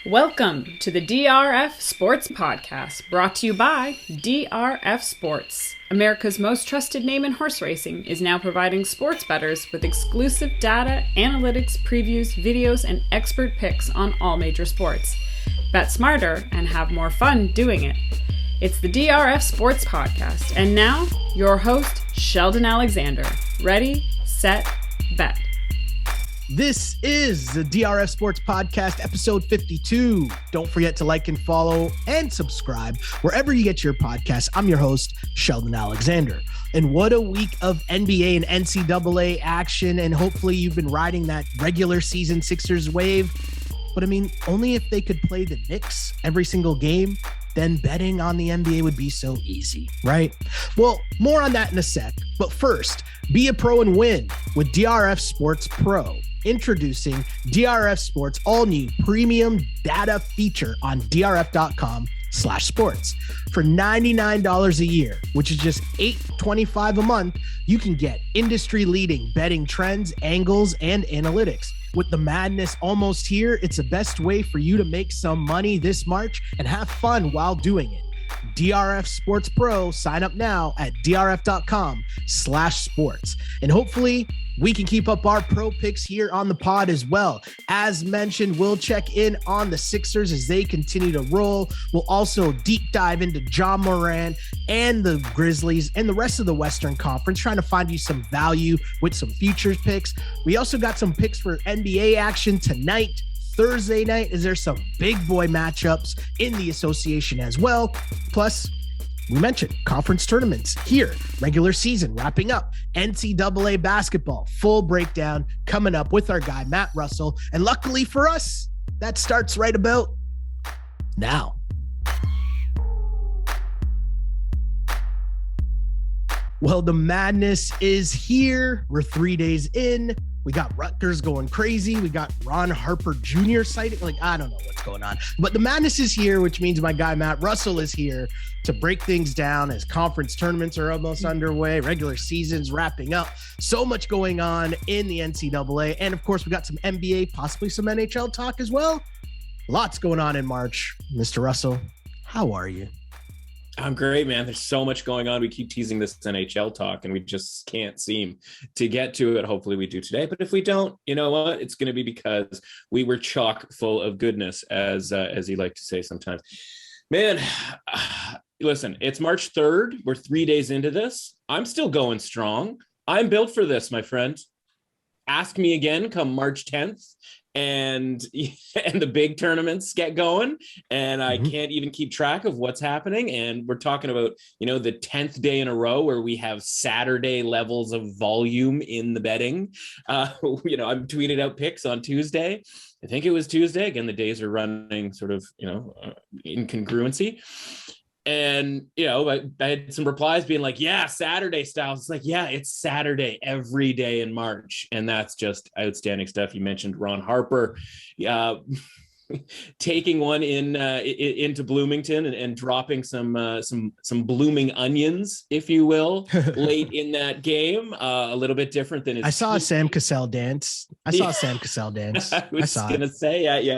Welcome to the DRF Sports Podcast, brought to you by DRF Sports. America's most trusted name in horse racing is now providing sports bettors with exclusive data, analytics, previews, videos, and expert picks on all major sports. Bet smarter and have more fun doing it. It's the DRF Sports Podcast, and now your host, Sheldon Alexander. Ready, set, bet. This is the DRF Sports Podcast, episode 52. Don't forget to like and follow and subscribe wherever you get your podcasts. I'm your host, Sheldon Alexander. And what a week of NBA and NCAA action. And hopefully you've been riding that regular season Sixers wave. But I mean, only if they could play the Knicks every single game, then betting on the NBA would be so easy, right? Well, more on that in a sec. But first, be a pro and win with DRF Sports Pro. Introducing DRF Sports all-new premium data feature on drf.com/sports. For $99 a year, which is just $8.25 a month, you can get industry-leading betting trends, angles, and analytics. With the madness almost here, it's the best way for you to make some money this March and have fun while doing it. DRF Sports Pro, sign up now at drf.com/sports. And hopefully we can keep up our pro picks here on the pod as well. As mentioned, we'll check in on the Sixers as they continue to roll. We'll also deep dive into Ja Morant and the Grizzlies and the rest of the Western Conference, trying to find you some value with some futures picks. We also got some picks for NBA action tonight. Thursday night, is there some big boy matchups in the association as well. Plus, we mentioned conference tournaments here, regular season wrapping up, NCAA basketball, full breakdown coming up with our guy, Matt Russell. And luckily for us, that starts right about now. Well, the madness is here. We're 3 days in. We got Rutgers going crazy. We got Ron Harper Jr. sighting. I don't know what's going on. But the madness is here, which means my guy Matt Russell is here to break things down as conference tournaments are almost underway. Regular season's wrapping up. So much going on in the NCAA. And, of course, we got some NBA, possibly some NHL talk as well. Lots going on in March. Mr. Russell, how are you? I'm great, man. There's so much going on. We keep teasing this NHL talk and we just can't seem to get to it. Hopefully we do today. But if we don't, you know what? It's going to be because we were chock full of goodness, as you like to say sometimes. Man, listen, it's March 3rd. We're 3 days into this. I'm still going strong. I'm built for this, my friend. Ask me again come March 10th. And the big tournaments get going, and I can't even keep track of what's happening. And we're talking about, the 10th day in a row where we have Saturday levels of volume in the betting. I'm tweeted out picks on Tuesday. I think it was Tuesday. Again, the days are running sort of, incongruency. And, I had some replies being like, yeah, Saturday styles. It's like, yeah, it's Saturday every day in March. And that's just outstanding stuff. You mentioned Ron Harper taking one into Bloomington and dropping some blooming onions, if you will, late in that game. A little bit different than his. I saw Sam Cassell dance. I was going to say, yeah, you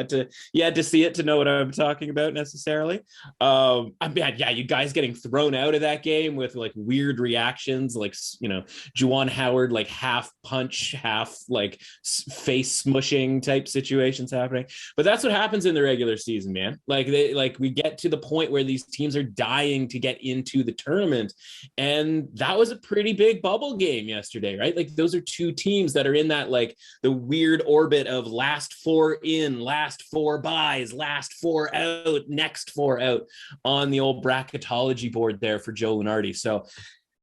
had to see it to know what I'm talking about necessarily. I'm bad. Yeah, you guys getting thrown out of that game with like weird reactions, like, Juwan Howard, like half punch, half like face smushing type situations happening. But that's what happens in the regular season, man. We get to the point where these teams are dying to get into the tournament. And that was a pretty big bubble game yesterday, right? Like those are two teams that are in that, like the weird orbit of last four in, last four buys, last four out, next four out on the old bracketology board there for Joe Lunardi. So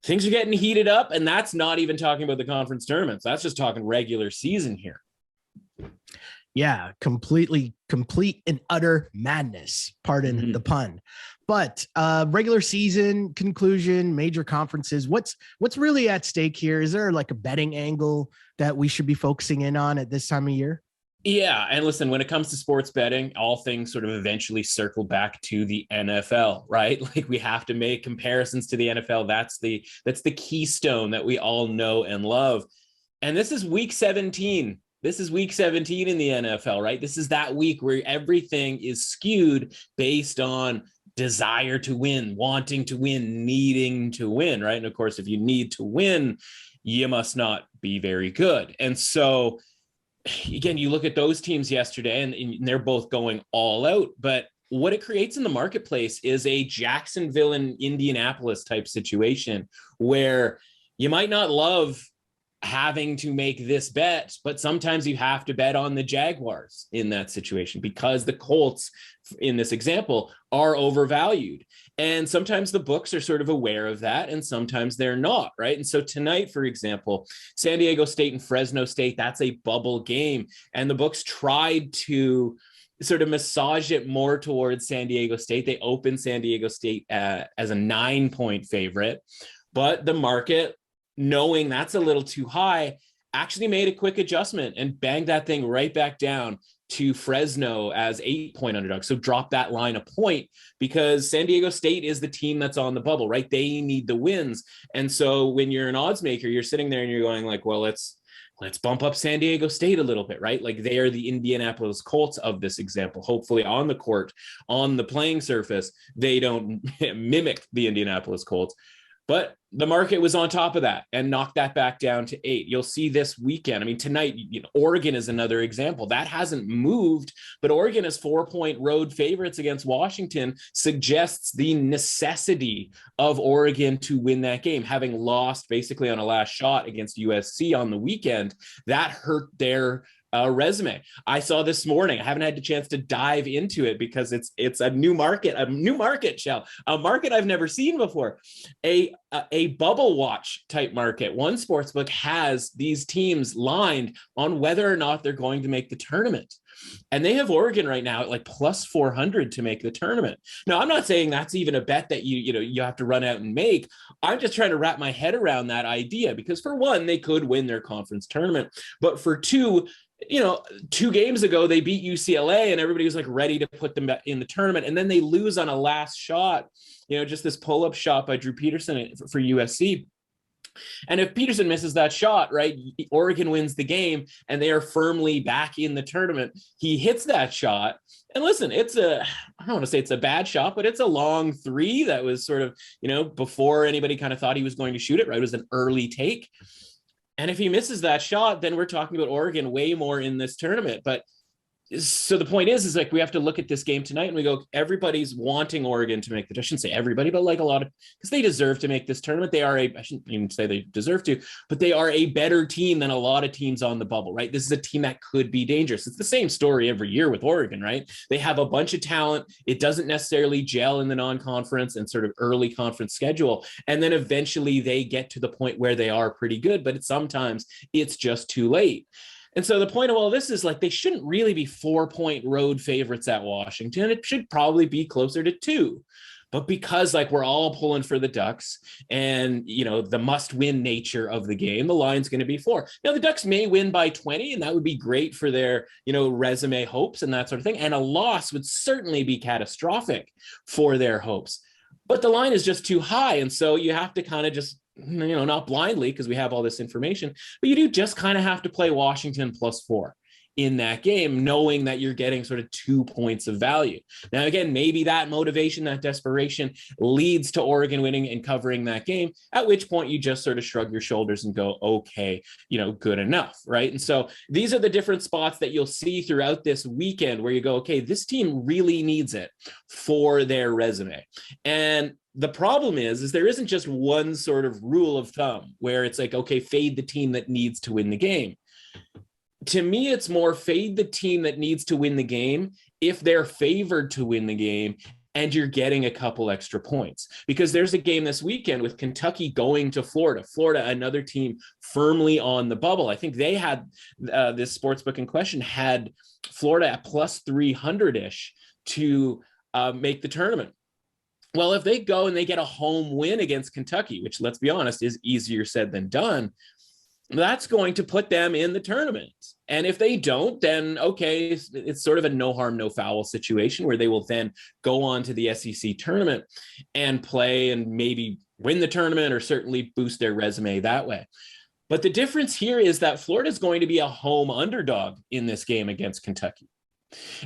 things are getting heated up, and that's not even talking about the conference tournaments. That's just talking regular season here. Yeah, complete and utter madness. Pardon the pun. But regular season conclusion, major conferences, what's really at stake here? Is there like a betting angle that we should be focusing in on at this time of year? Yeah. And listen, when it comes to sports betting, all things sort of eventually circle back to the NFL, right? Like we have to make comparisons to the NFL. That's the keystone that we all know and love. And this is week 17 This is week 17 in the NFL, right? This is that week where everything is skewed based on desire to win, wanting to win, needing to win, right? And of course, if you need to win, you must not be very good. And so, again, you look at those teams yesterday and they're both going all out, but what it creates in the marketplace is a Jacksonville and Indianapolis type situation where you might not love having to make this bet, but sometimes you have to bet on the Jaguars in that situation because the Colts, in this example, are overvalued. And sometimes the books are sort of aware of that, and sometimes they're not, right? And so tonight, for example, San Diego State and Fresno State, that's a bubble game. And the books tried to sort of massage it more towards San Diego State. They opened San Diego State as a 9-point favorite, but the market, knowing that's a little too high, actually made a quick adjustment and banged that thing right back down to Fresno as 8-point underdog. So drop that line a point because San Diego State is the team that's on the bubble, right? They need the wins. And so when you're an odds maker, you're sitting there and you're going like, well, let's bump up San Diego State a little bit, right? Like they are the Indianapolis Colts of this example. Hopefully on the court, on the playing surface, they don't mimic the Indianapolis Colts. But the market was on top of that and knocked that back down to 8. You'll see this weekend. I mean, tonight, Oregon is another example. That hasn't moved, but Oregon is 4-point road favorites against Washington, suggests the necessity of Oregon to win that game, having lost basically on a last shot against USC on the weekend. That hurt their resume. I saw this morning. I haven't had the chance to dive into it because it's a new market, Shell, a market I've never seen before, a bubble watch type market. One sportsbook has these teams lined on whether or not they're going to make the tournament. And they have Oregon right now at like plus 400 to make the tournament. Now, I'm not saying that's even a bet that you have to run out and make. I'm just trying to wrap my head around that idea because for one, they could win their conference tournament, but for two, 2 games ago, they beat UCLA and everybody was like ready to put them in the tournament. And then they lose on a last shot, just this pull-up shot by Drew Peterson for USC. And if Peterson misses that shot, right, Oregon wins the game and they are firmly back in the tournament. He hits that shot. And listen, I don't want to say it's a bad shot, but it's a long 3 that was sort of, before anybody kind of thought he was going to shoot it, right? It was an early take. And if he misses that shot, then we're talking about Oregon way more in this tournament. But so the point is like we have to look at this game tonight and we go, everybody's wanting Oregon to make the, I shouldn't say everybody, but like a lot of, because they deserve to make this tournament. They are I shouldn't even say they deserve to, but they are a better team than a lot of teams on the bubble, right? This is a team that could be dangerous. It's the same story every year with Oregon, right? They have a bunch of talent. It doesn't necessarily gel in the non-conference and sort of early conference schedule. And then eventually they get to the point where they are pretty good, but sometimes it's just too late. And so the point of all this is like, they shouldn't really be 4-point road favorites at Washington. It should probably be closer to 2, but because like we're all pulling for the Ducks and, the must win nature of the game, the line's going to be 4. Now the Ducks may win by 20 and that would be great for their, resume hopes and that sort of thing. And a loss would certainly be catastrophic for their hopes, but the line is just too high. And so you have to kind of just, not blindly because we have all this information, but you do just kind of have to play Washington plus 4 in that game, knowing that you're getting sort of 2 points of value. Now, again, maybe that motivation, that desperation leads to Oregon winning and covering that game, at which point you just sort of shrug your shoulders and go, okay, good enough, right? And so these are the different spots that you'll see throughout this weekend where you go, okay, this team really needs it for their resume. And the problem is there isn't just one sort of rule of thumb where it's like, okay, fade the team that needs to win the game. To me, it's more fade the team that needs to win the game if they're favored to win the game and you're getting a couple extra points. Because there's a game this weekend with Kentucky going to Florida. Florida, another team firmly on the bubble. I think they had, this sportsbook in question had Florida at plus 300-ish to make the tournament. Well, if they go and they get a home win against Kentucky, which let's be honest is easier said than done, that's going to put them in the tournament. And if they don't, then okay, it's sort of a no harm, no foul situation where they will then go on to the SEC tournament and play and maybe win the tournament or certainly boost their resume that way. But the difference here is that Florida is going to be a home underdog in this game against Kentucky.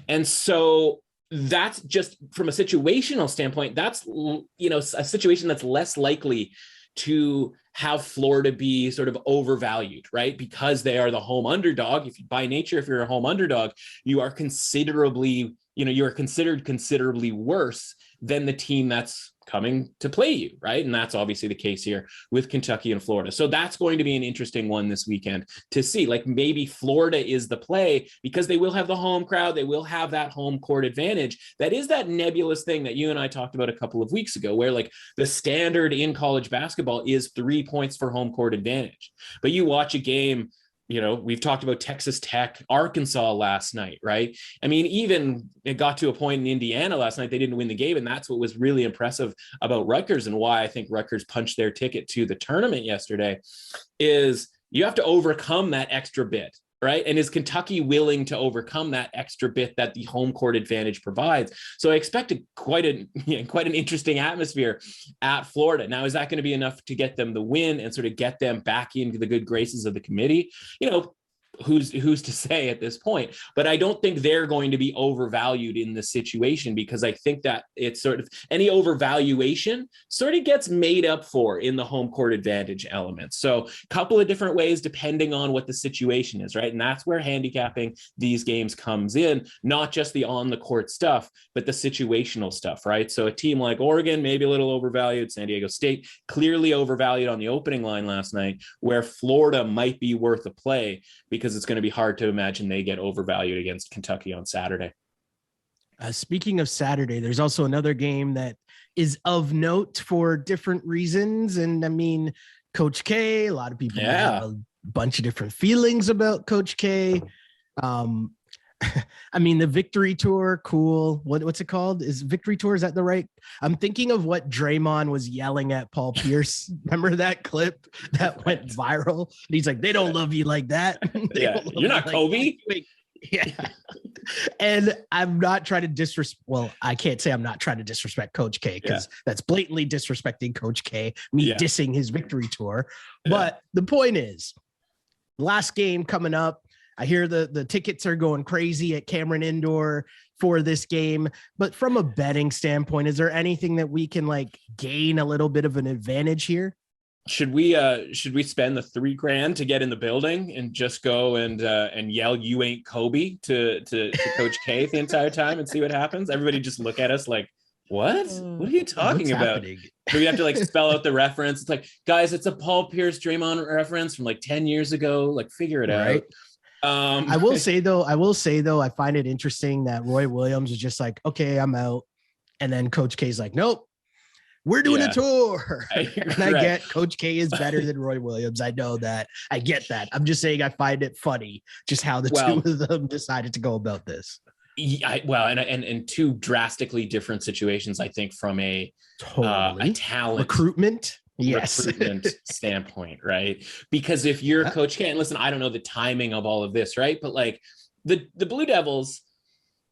And so that's just from a situational standpoint, that's, a situation that's less likely to have Florida be sort of overvalued, right? Because they are the home underdog. If by nature, if you're a home underdog, you are considered considerably worse than the team that's coming to play you, right? And that's obviously the case here with Kentucky and Florida. So that's going to be an interesting one this weekend to see. Like maybe Florida is the play because they will have the home crowd. They will have that home court advantage. That is that nebulous thing that you and I talked about a couple of weeks ago, where like the standard in college basketball is 3 points for home court advantage. But you watch a game, we've talked about Texas Tech, Arkansas last night, right? I mean, even it got to a point in Indiana last night, they didn't win the game. And that's what was really impressive about Rutgers and why I think Rutgers punched their ticket to the tournament yesterday is you have to overcome that extra bit, right? And is Kentucky willing to overcome that extra bit that the home court advantage provides? So I expect quite an interesting atmosphere at Florida. Now, is that going to be enough to get them the win and sort of get them back into the good graces of the committee? Who's to say at this point? But I don't think they're going to be overvalued in this situation, because I think that it's sort of any overvaluation sort of gets made up for in the home court advantage element. So a couple of different ways depending on what the situation is, right? And that's where handicapping these games comes in, not just the on the court stuff, but the situational stuff, right? So a team like Oregon, maybe a little overvalued. San Diego State, clearly overvalued on the opening line last night, where Florida might be worth a play because it's going to be hard to imagine they get overvalued against Kentucky on Saturday. Speaking of Saturday, there's also another game that is of note for different reasons. And I mean, Coach K, a lot of people have a bunch of different feelings about Coach K. I mean, the Victory Tour, cool. What's it called? Is Victory Tour, is that the right? I'm thinking of what Draymond was yelling at Paul Pierce. Remember that clip that went viral? And he's like, they don't love you like that. You're not Kobe. Yeah. And I'm not trying to disrespect. Well, I can't say I'm not trying to disrespect Coach K, because that's blatantly disrespecting Coach K, me dissing his Victory Tour. But the point is, last game coming up, I hear the tickets are going crazy at Cameron Indoor for this game, but from a betting standpoint, is there anything that we can like gain a little bit of an advantage here? Should we spend the $3,000 to get in the building and just go and yell "You ain't Kobe" to Coach K the entire time and see what happens? Everybody just look at us like, what? What are you talking about? We have to like spell out the reference. It's like, guys, it's a Paul Pierce Draymond reference from like 10 years ago. Like, figure it out. I will say though, I find it interesting that Roy Williams is just like, okay, I'm out. And then Coach K's like, nope, we're doing a tour. And I get Coach K is better than Roy Williams. I know that. I get that. I'm just saying I find it funny just how the two of them decided to go about this. And two drastically different situations, I think, from a talent recruitment standpoint, right? Because if you're Coach K, and listen, I don't know the timing of all of this, right? But like the Blue Devils,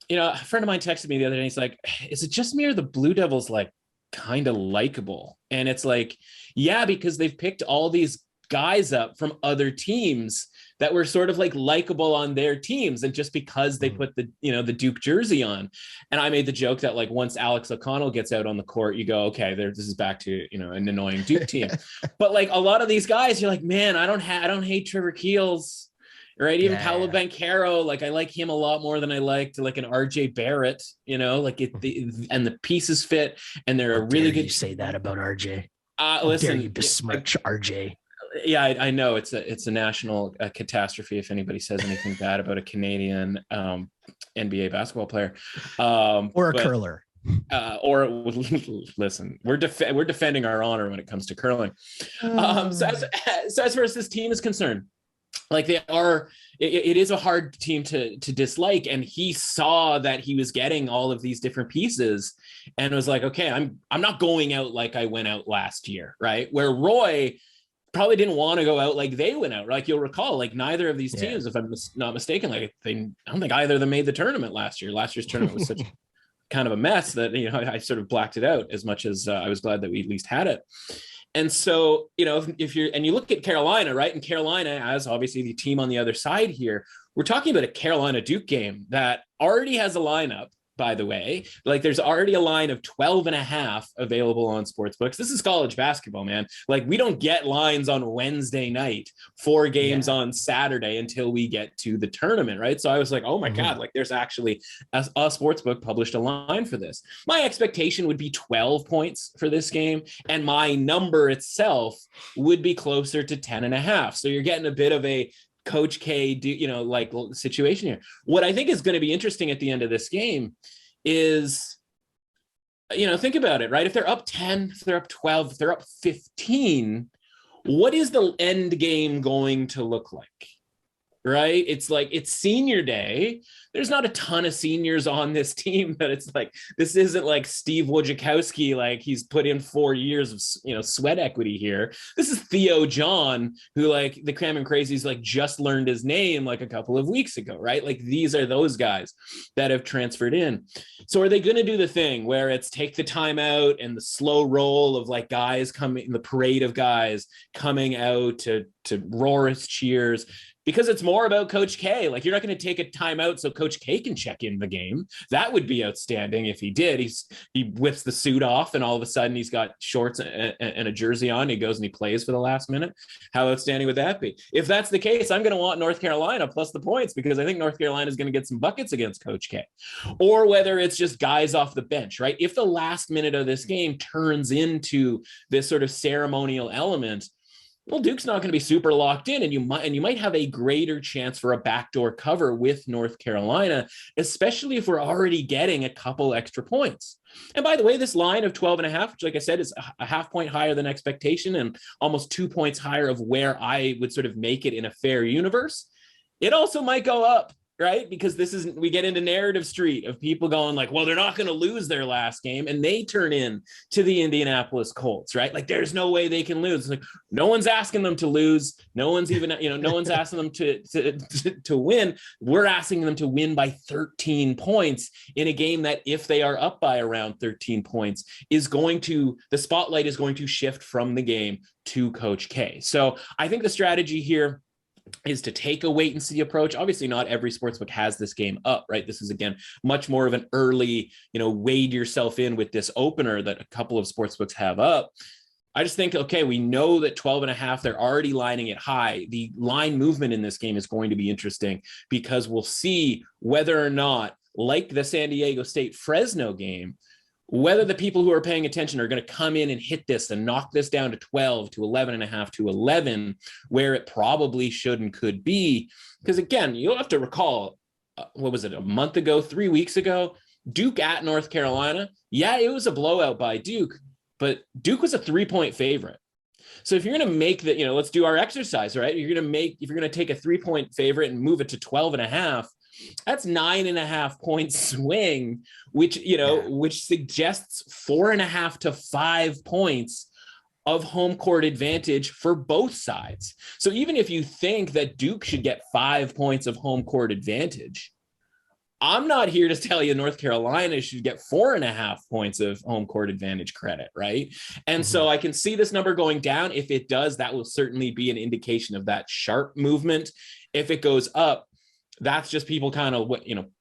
a friend of mine texted me the other day. He's like, is it just me or the Blue Devils like kind of likable? And it's like, yeah, because they've picked all these guys up from other teams that were sort of like likable on their teams, and just because they put the Duke jersey on. And I made the joke that like once Alex O'Connell gets out on the court, you go, okay, this is back to an annoying Duke team. But like a lot of these guys, you're like, man, I don't hate Trevor Keels, right? Even Paolo Banchero, like I like him a lot more than I liked like an RJ Barrett, and the pieces fit, and they're a really good. You say that about RJ? Listen, dare you besmirch RJ? Yeah, I know it's a national catastrophe if anybody says anything bad about a Canadian NBA basketball player or a curler. Listen, we're defending our honor when it comes to curling. So as far as this team is concerned, like it is a hard team to dislike, and he saw that he was getting all of these different pieces and was like, okay, I'm not going out like I went out last year, right? Where Roy probably didn't want to go out like they went out. Like you'll recall, like neither of these teams, if I'm not mistaken, like I don't think either of them made the tournament last year. Last year's tournament was such kind of a mess that I sort of blacked it out, as much as I was glad that we at least had it. And so, if you look at Carolina, right? And Carolina, as obviously the team on the other side here, we're talking about a Carolina Duke game that already has a lineup, by the way. Like, there's already a line of 12.5 available on sportsbooks. This is college basketball, man. Like, we don't get lines on Wednesday night, 4 games on Saturday until we get to the tournament, right? So I was like, oh my God, like there's actually a sportsbook published a line for this. My expectation would be 12 points for this game, and my number itself would be closer to 10.5. So you're getting a bit of a Coach K, situation here. What I think is going to be interesting at the end of this game is, think about it, right? If they're up 10, if they're up 12, if they're up 15, what is the end game going to look like? Right? It's like, it's senior day. There's not a ton of seniors on this team, but it's like, this isn't like Steve Wojciechowski, like he's put in 4 years of, sweat equity here. This is Theo John, who, like, the Cramming Crazies, like, just learned his name like a couple of weeks ago, right? Like, these are those guys that have transferred in. So are they going to do the thing where it's take the time out and the slow roll of, like, guys coming, the parade of guys coming out to roar his cheers? Because it's more about Coach K. Like, you're not going to take a timeout so Coach K can check in the game. That would be outstanding if he did. He whips the suit off and all of a sudden he's got shorts and a jersey on. He goes and he plays for the last minute. How outstanding would that be? If that's the case, I'm going to want North Carolina plus the points, because I think North Carolina is going to get some buckets against Coach K. Or whether it's just guys off the bench, right? If the last minute of this game turns into this sort of ceremonial element, well, Duke's not going to be super locked in, and you might have a greater chance for a backdoor cover with North Carolina, especially if we're already getting a couple extra points. And by the way, this line of 12.5, which, like I said, is a half point higher than expectation and almost 2 points higher of where I would sort of make it in a fair universe. It also might go up, right? Because we get into narrative street of people going like, well, they're not going to lose their last game, and they turn in to the Indianapolis Colts, right? Like, there's no way they can lose. It's like, no one's asking them to lose. No one's even, no one's asking them to win. We're asking them to win by 13 points in a game that, if they are up by around 13 points, the spotlight is going to shift from the game to Coach K. So I think the strategy here is to take a wait and see approach. Obviously, not every sportsbook has this game up, right? This is, again, much more of an early, wade yourself in with this opener that a couple of sportsbooks have up. I just think, okay, we know that 12.5, they're already lining it high. The line movement in this game is going to be interesting, because we'll see whether or not, like the San Diego State Fresno game, whether the people who are paying attention are going to come in and hit this and knock this down to 12, to 11.5, to 11, where it probably should and could be. Because, again, you'll have to recall, what was it, a month ago, 3 weeks ago, Duke at North Carolina. Yeah, it was a blowout by Duke, but Duke was a 3-point favorite. So if you're going to make let's do our exercise, right? If you're going to take a 3-point favorite and move it to 12.5, that's 9.5 point swing, which suggests 4.5 to 5 points of home court advantage for both sides. So even if you think that Duke should get 5 points of home court advantage, I'm not here to tell you North Carolina should get 4.5 points of home court advantage credit, right? And so I can see this number going down. If it does, that will certainly be an indication of that sharp movement. If it goes up, that's just people kind of,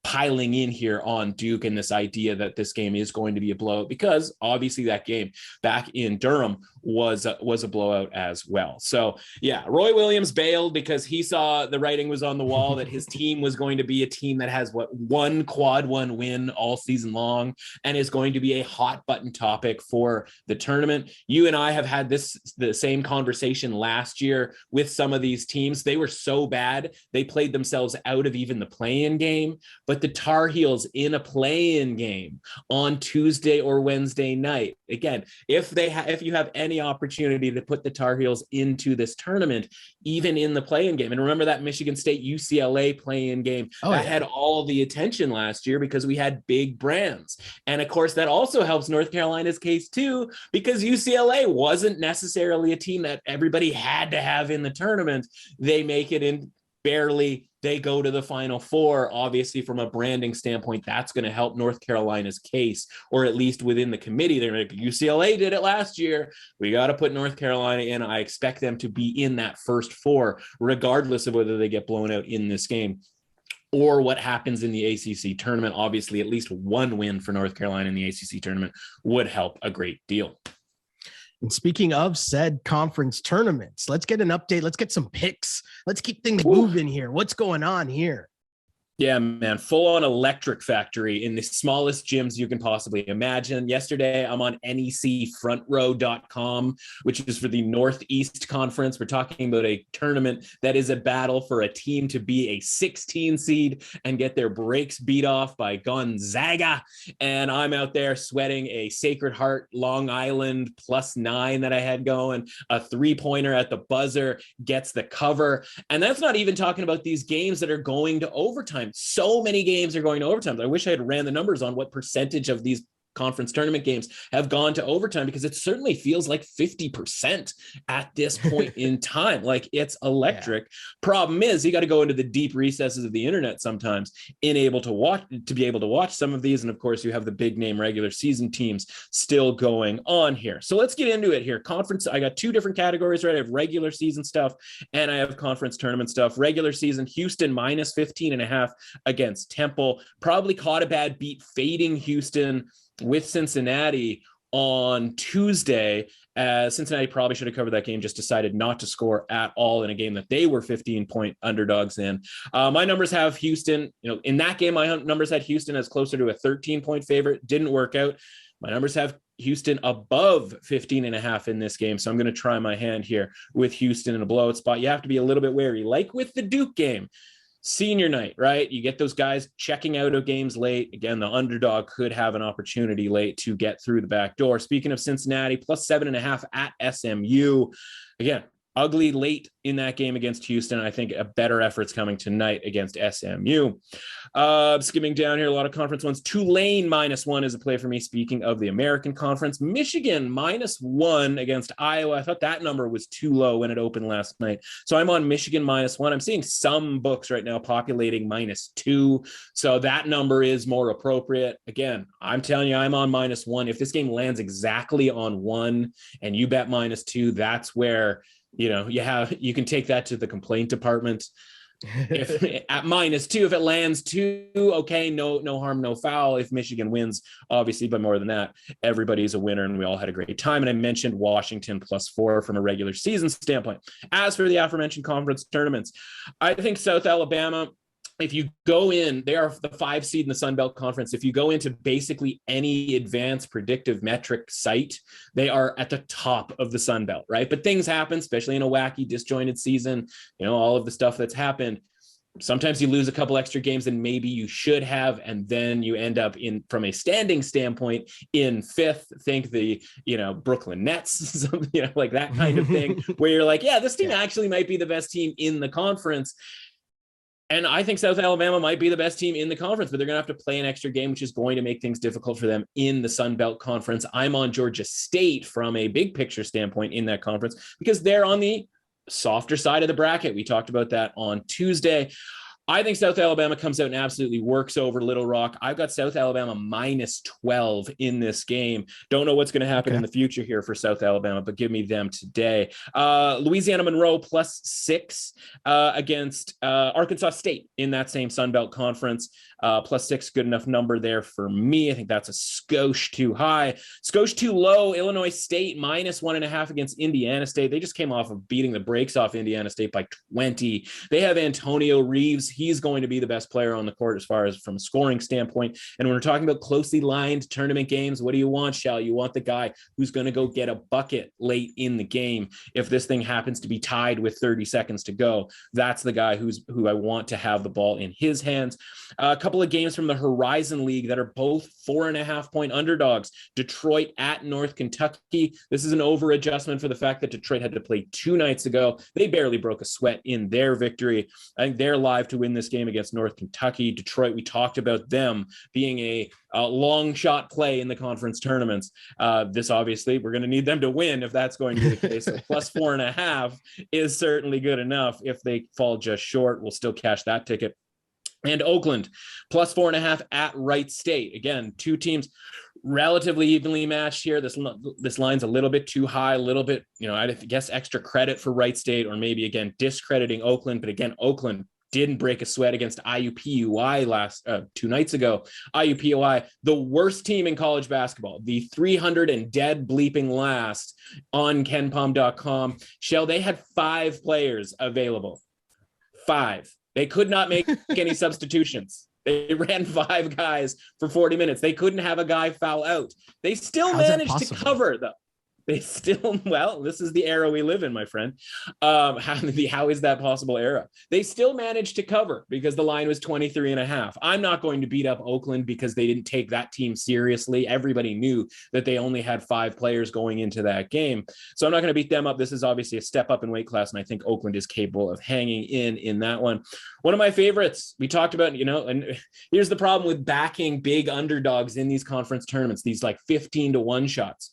piling in here on Duke and this idea that this game is going to be a blowout, because obviously that game back in Durham was a blowout as well. So yeah, Roy Williams bailed because he saw the writing was on the wall that his team was going to be a team that has one quad one win all season long and is going to be a hot button topic for the tournament. You and I have had the same conversation last year with some of these teams. They were so bad, they played themselves out of even the play-in game, but the Tar Heels in a play-in game on Tuesday or Wednesday night. Again, if you have any opportunity to put the Tar Heels into this tournament, even in the play-in game, and remember that Michigan State UCLA play-in game had all the attention last year because we had big brands. And of course, that also helps North Carolina's case too, because UCLA wasn't necessarily a team that everybody had to have in the tournament. They make it in barely they go to the Final Four. Obviously, from a branding standpoint, that's going to help North Carolina's case, or at least within the committee. They're like, UCLA did it last year. We got to put North Carolina in. I expect them to be in that first four, regardless of whether they get blown out in this game or what happens in the ACC tournament. Obviously, at least one win for North Carolina in the ACC tournament would help a great deal. And speaking of said conference tournaments, let's get an update. Let's get some picks. Let's keep things moving here. What's going on here? Yeah, man, full on electric factory in the smallest gyms you can possibly imagine. Yesterday, I'm on necfrontrow.com, which is for the Northeast Conference. We're talking about a tournament that is a battle for a team to be a 16 seed and get their brakes beat off by Gonzaga. And I'm out there sweating a Sacred Heart Long Island +9 that I had going. A 3-pointer at the buzzer gets the cover. And that's not even talking about these games that are going to overtime. So many games are going to overtime. I wish I had ran the numbers on what percentage of these conference tournament games have gone to overtime, because it certainly feels like 50% at this point in time. Like, it's electric. Yeah. Problem is, you got to go into the deep recesses of the internet sometimes to be able to watch some of these. And of course, you have the big name regular season teams still going on here. So let's get into it here. Conference, I got two different categories, right? I have regular season stuff and I have conference tournament stuff. Regular season, Houston -15.5 against Temple. Probably caught a bad beat fading Houston with Cincinnati on Tuesday. Cincinnati probably should have covered that game, just decided not to score at all in a game that they were 15-point underdogs in. My numbers have Houston, in that game, my numbers had Houston as closer to a 13-point favorite. Didn't work out. My numbers have Houston above 15.5 in this game. So I'm going to try my hand here with Houston in a blowout spot. You have to be a little bit wary, like with the Duke game. Senior night, right? You get those guys checking out of games late. Again, the underdog could have an opportunity late to get through the back door. Speaking of Cincinnati, +7.5 at SMU. Again, ugly late in that game against Houston. I think a better effort's coming tonight against SMU. Skimming down here, a lot of conference ones. Tulane -1 is a play for me. Speaking of the American Conference, Michigan -1 against Iowa. I thought that number was too low when it opened last night. So I'm on Michigan -1. I'm seeing some books right now populating -2. So that number is more appropriate. Again, I'm telling you, I'm on -1. If this game lands exactly on 1 and you bet -2, that's where you can take that to the complaint department. If at -2, if it lands 2, okay, no harm, no foul. If Michigan wins, obviously, by more than that, everybody's a winner, and we all had a great time. And I mentioned Washington +4 from a regular season standpoint. As for the aforementioned conference tournaments, I think South Alabama, if you go in, they are the 5 seed in the Sun Belt Conference. If you go into basically any advanced predictive metric site, they are at the top of the Sun Belt, right? But things happen, especially in a wacky, disjointed season, all of the stuff that's happened. Sometimes you lose a couple extra games than maybe you should have, and then you end up in, from a standing standpoint, in 5th. Think the, Brooklyn Nets, like that kind of thing, where you're like, yeah, this team actually might be the best team in the conference. And I think South Alabama might be the best team in the conference, but they're going to have to play an extra game, which is going to make things difficult for them in the Sun Belt Conference. I'm on Georgia State from a big picture standpoint in that conference because they're on the softer side of the bracket. We talked about that on Tuesday. I think South Alabama comes out and absolutely works over Little Rock. I've got South Alabama -12 in this game. Don't know what's going to happen in the future here for South Alabama, but give me them today. Louisiana Monroe +6 against Arkansas State in that same Sun Belt Conference. +6, good enough number there for me. I think that's a skosh too high. Skosh too low. Illinois State -1.5 against Indiana State. They just came off of beating the brakes off Indiana State by 20. They have Antonio Reeves. He's going to be the best player on the court as far as from a scoring standpoint. And when we're talking about closely lined tournament games, what do you want, Shal? You want the guy who's going to go get a bucket late in the game. If this thing happens to be tied with 30 seconds to go, that's the guy who I want to have the ball in his hands. A couple of games from the Horizon League that are both 4.5-point underdogs. Detroit at North Kentucky. This is an over adjustment for the fact that Detroit had to play 2 nights ago. They barely broke a sweat in their victory. I think they're live to win this game against North Kentucky. Detroit, we talked about them being a long shot play in the conference tournaments. This obviously, we're going to need them to win if that's going to be the case. So plus 4.5 is certainly good enough. If they fall just short, we'll still cash that ticket. And Oakland, plus 4.5 at Wright State. Again, two teams relatively evenly matched here. This line's a little bit too high, a little bit, I guess extra credit for Wright State, or maybe, again, discrediting Oakland. But again, Oakland didn't break a sweat against IUPUI 2 nights ago. IUPUI, the worst team in college basketball, the 300 and dead bleeping last on KenPom.com. Shell, they had 5 players available. 5. They could not make any substitutions. They ran 5 guys for 40 minutes. They couldn't have a guy foul out. They still managed to cover, though. They still, well, this is the era we live in, my friend. How is that possible era? They still managed to cover because the line was 23.5. I'm not going to beat up Oakland because they didn't take that team seriously. Everybody knew that they only had 5 players going into that game. So I'm not going to beat them up. This is obviously a step up in weight class, and I think Oakland is capable of hanging in that one. One of my favorites, we talked about, and here's the problem with backing big underdogs in these conference tournaments, these like 15-1 shots.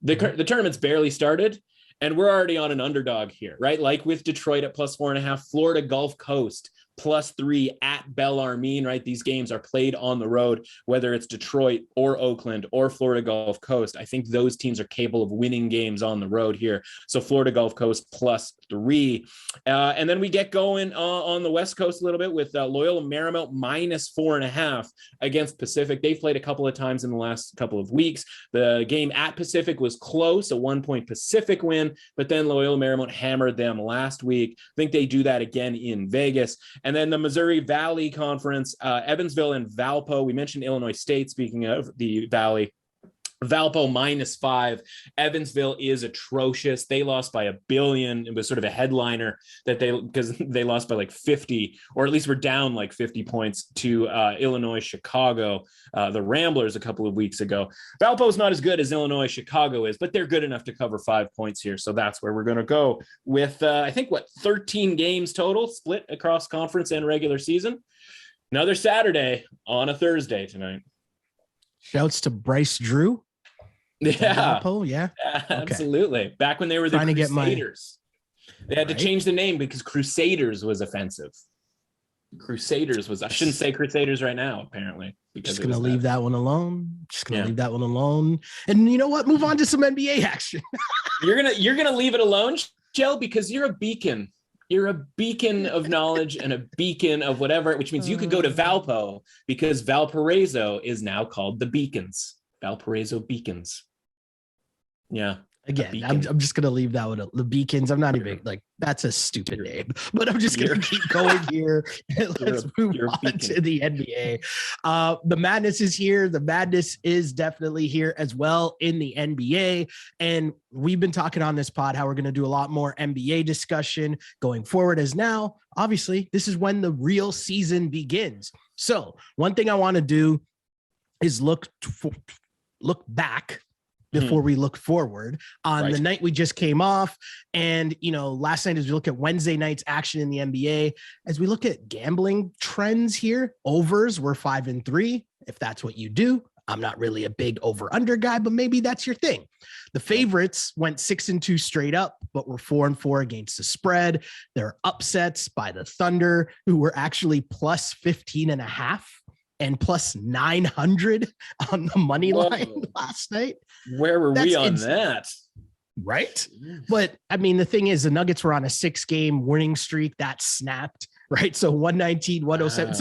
The tournament's barely started, and we're already on an underdog here, right? Like with Detroit at plus 4.5, Florida Gulf Coast plus 3 at Bellarmine, right? These games are played on the road, whether it's Detroit or Oakland or Florida Gulf Coast. I think those teams are capable of winning games on the road here. So Florida Gulf Coast plus 3. And then we get going on the West Coast a little bit with Loyola Marymount minus 4.5 against Pacific. They've played a couple of times in the last couple of weeks. The game at Pacific was close, a 1-point Pacific win, but then Loyola Marymount hammered them last week. I think they do that again in Vegas. And then the Missouri Valley Conference, Evansville and Valpo. We mentioned Illinois State, speaking of the Valley. Valpo minus 5. Evansville is atrocious. They lost by $1 billion. It was sort of a headliner because they lost by like 50, or at least were down like 50 points to Illinois Chicago, the Ramblers a couple of weeks ago. Valpo is not as good as Illinois Chicago is, but they're good enough to cover 5 points here. So that's where we're going to go with, 13 games total split across conference and regular season. Another Saturday on a Thursday tonight. Shouts to Bryce Drew. Yeah. Yeah. Absolutely. Okay. Back when they were the Crusaders. They had to change the name because Crusaders was offensive. Crusaders was, I shouldn't say Crusaders right now, apparently. Just going to leave that one alone. Leave that one alone. And you know what? Move on to some NBA action. You're going to leave it alone, Jill, because you're a beacon. You're a beacon of knowledge and a beacon of whatever, which means you could go to Valpo because Valparaiso is now called the Beacons. Valparaiso Beacons. Yeah. Again, I'm just going to leave that one. The Beacons. I'm not even that's a stupid name, but I'm just going to keep going here. Let's move on to the NBA. The madness is here. The madness is definitely here as well in the NBA. And we've been talking on this pod how we're going to do a lot more NBA discussion going forward, as now, obviously, this is when the real season begins. So one thing I want to do is look back before we look forward on the night we just came off. And, last night, as we look at Wednesday night's action in the NBA, as we look at gambling trends here, overs were 5-3. If that's what you do, I'm not really a big over under guy, but maybe that's your thing. The favorites went 6-2 straight up, but were 4-4 against the spread. There are upsets by the Thunder, who were actually plus 15.5. and plus 900 on the money line last night. Where were we on that? Right. But I mean, the thing is, the Nuggets were on a 6-game winning streak that snapped, right? So 119, 107.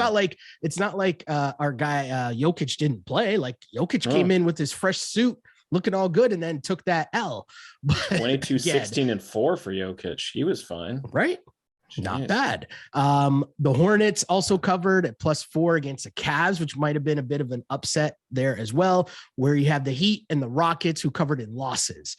It's not like our guy Jokic didn't play. Like Jokic came in with his fresh suit, looking all good, and then took that L. But 22, 16, and 4 for Jokic. He was fine. Right. Not bad. The Hornets also covered at +4 against the Cavs, which might have been a bit of an upset there as well, where you have the Heat and the Rockets who covered in losses.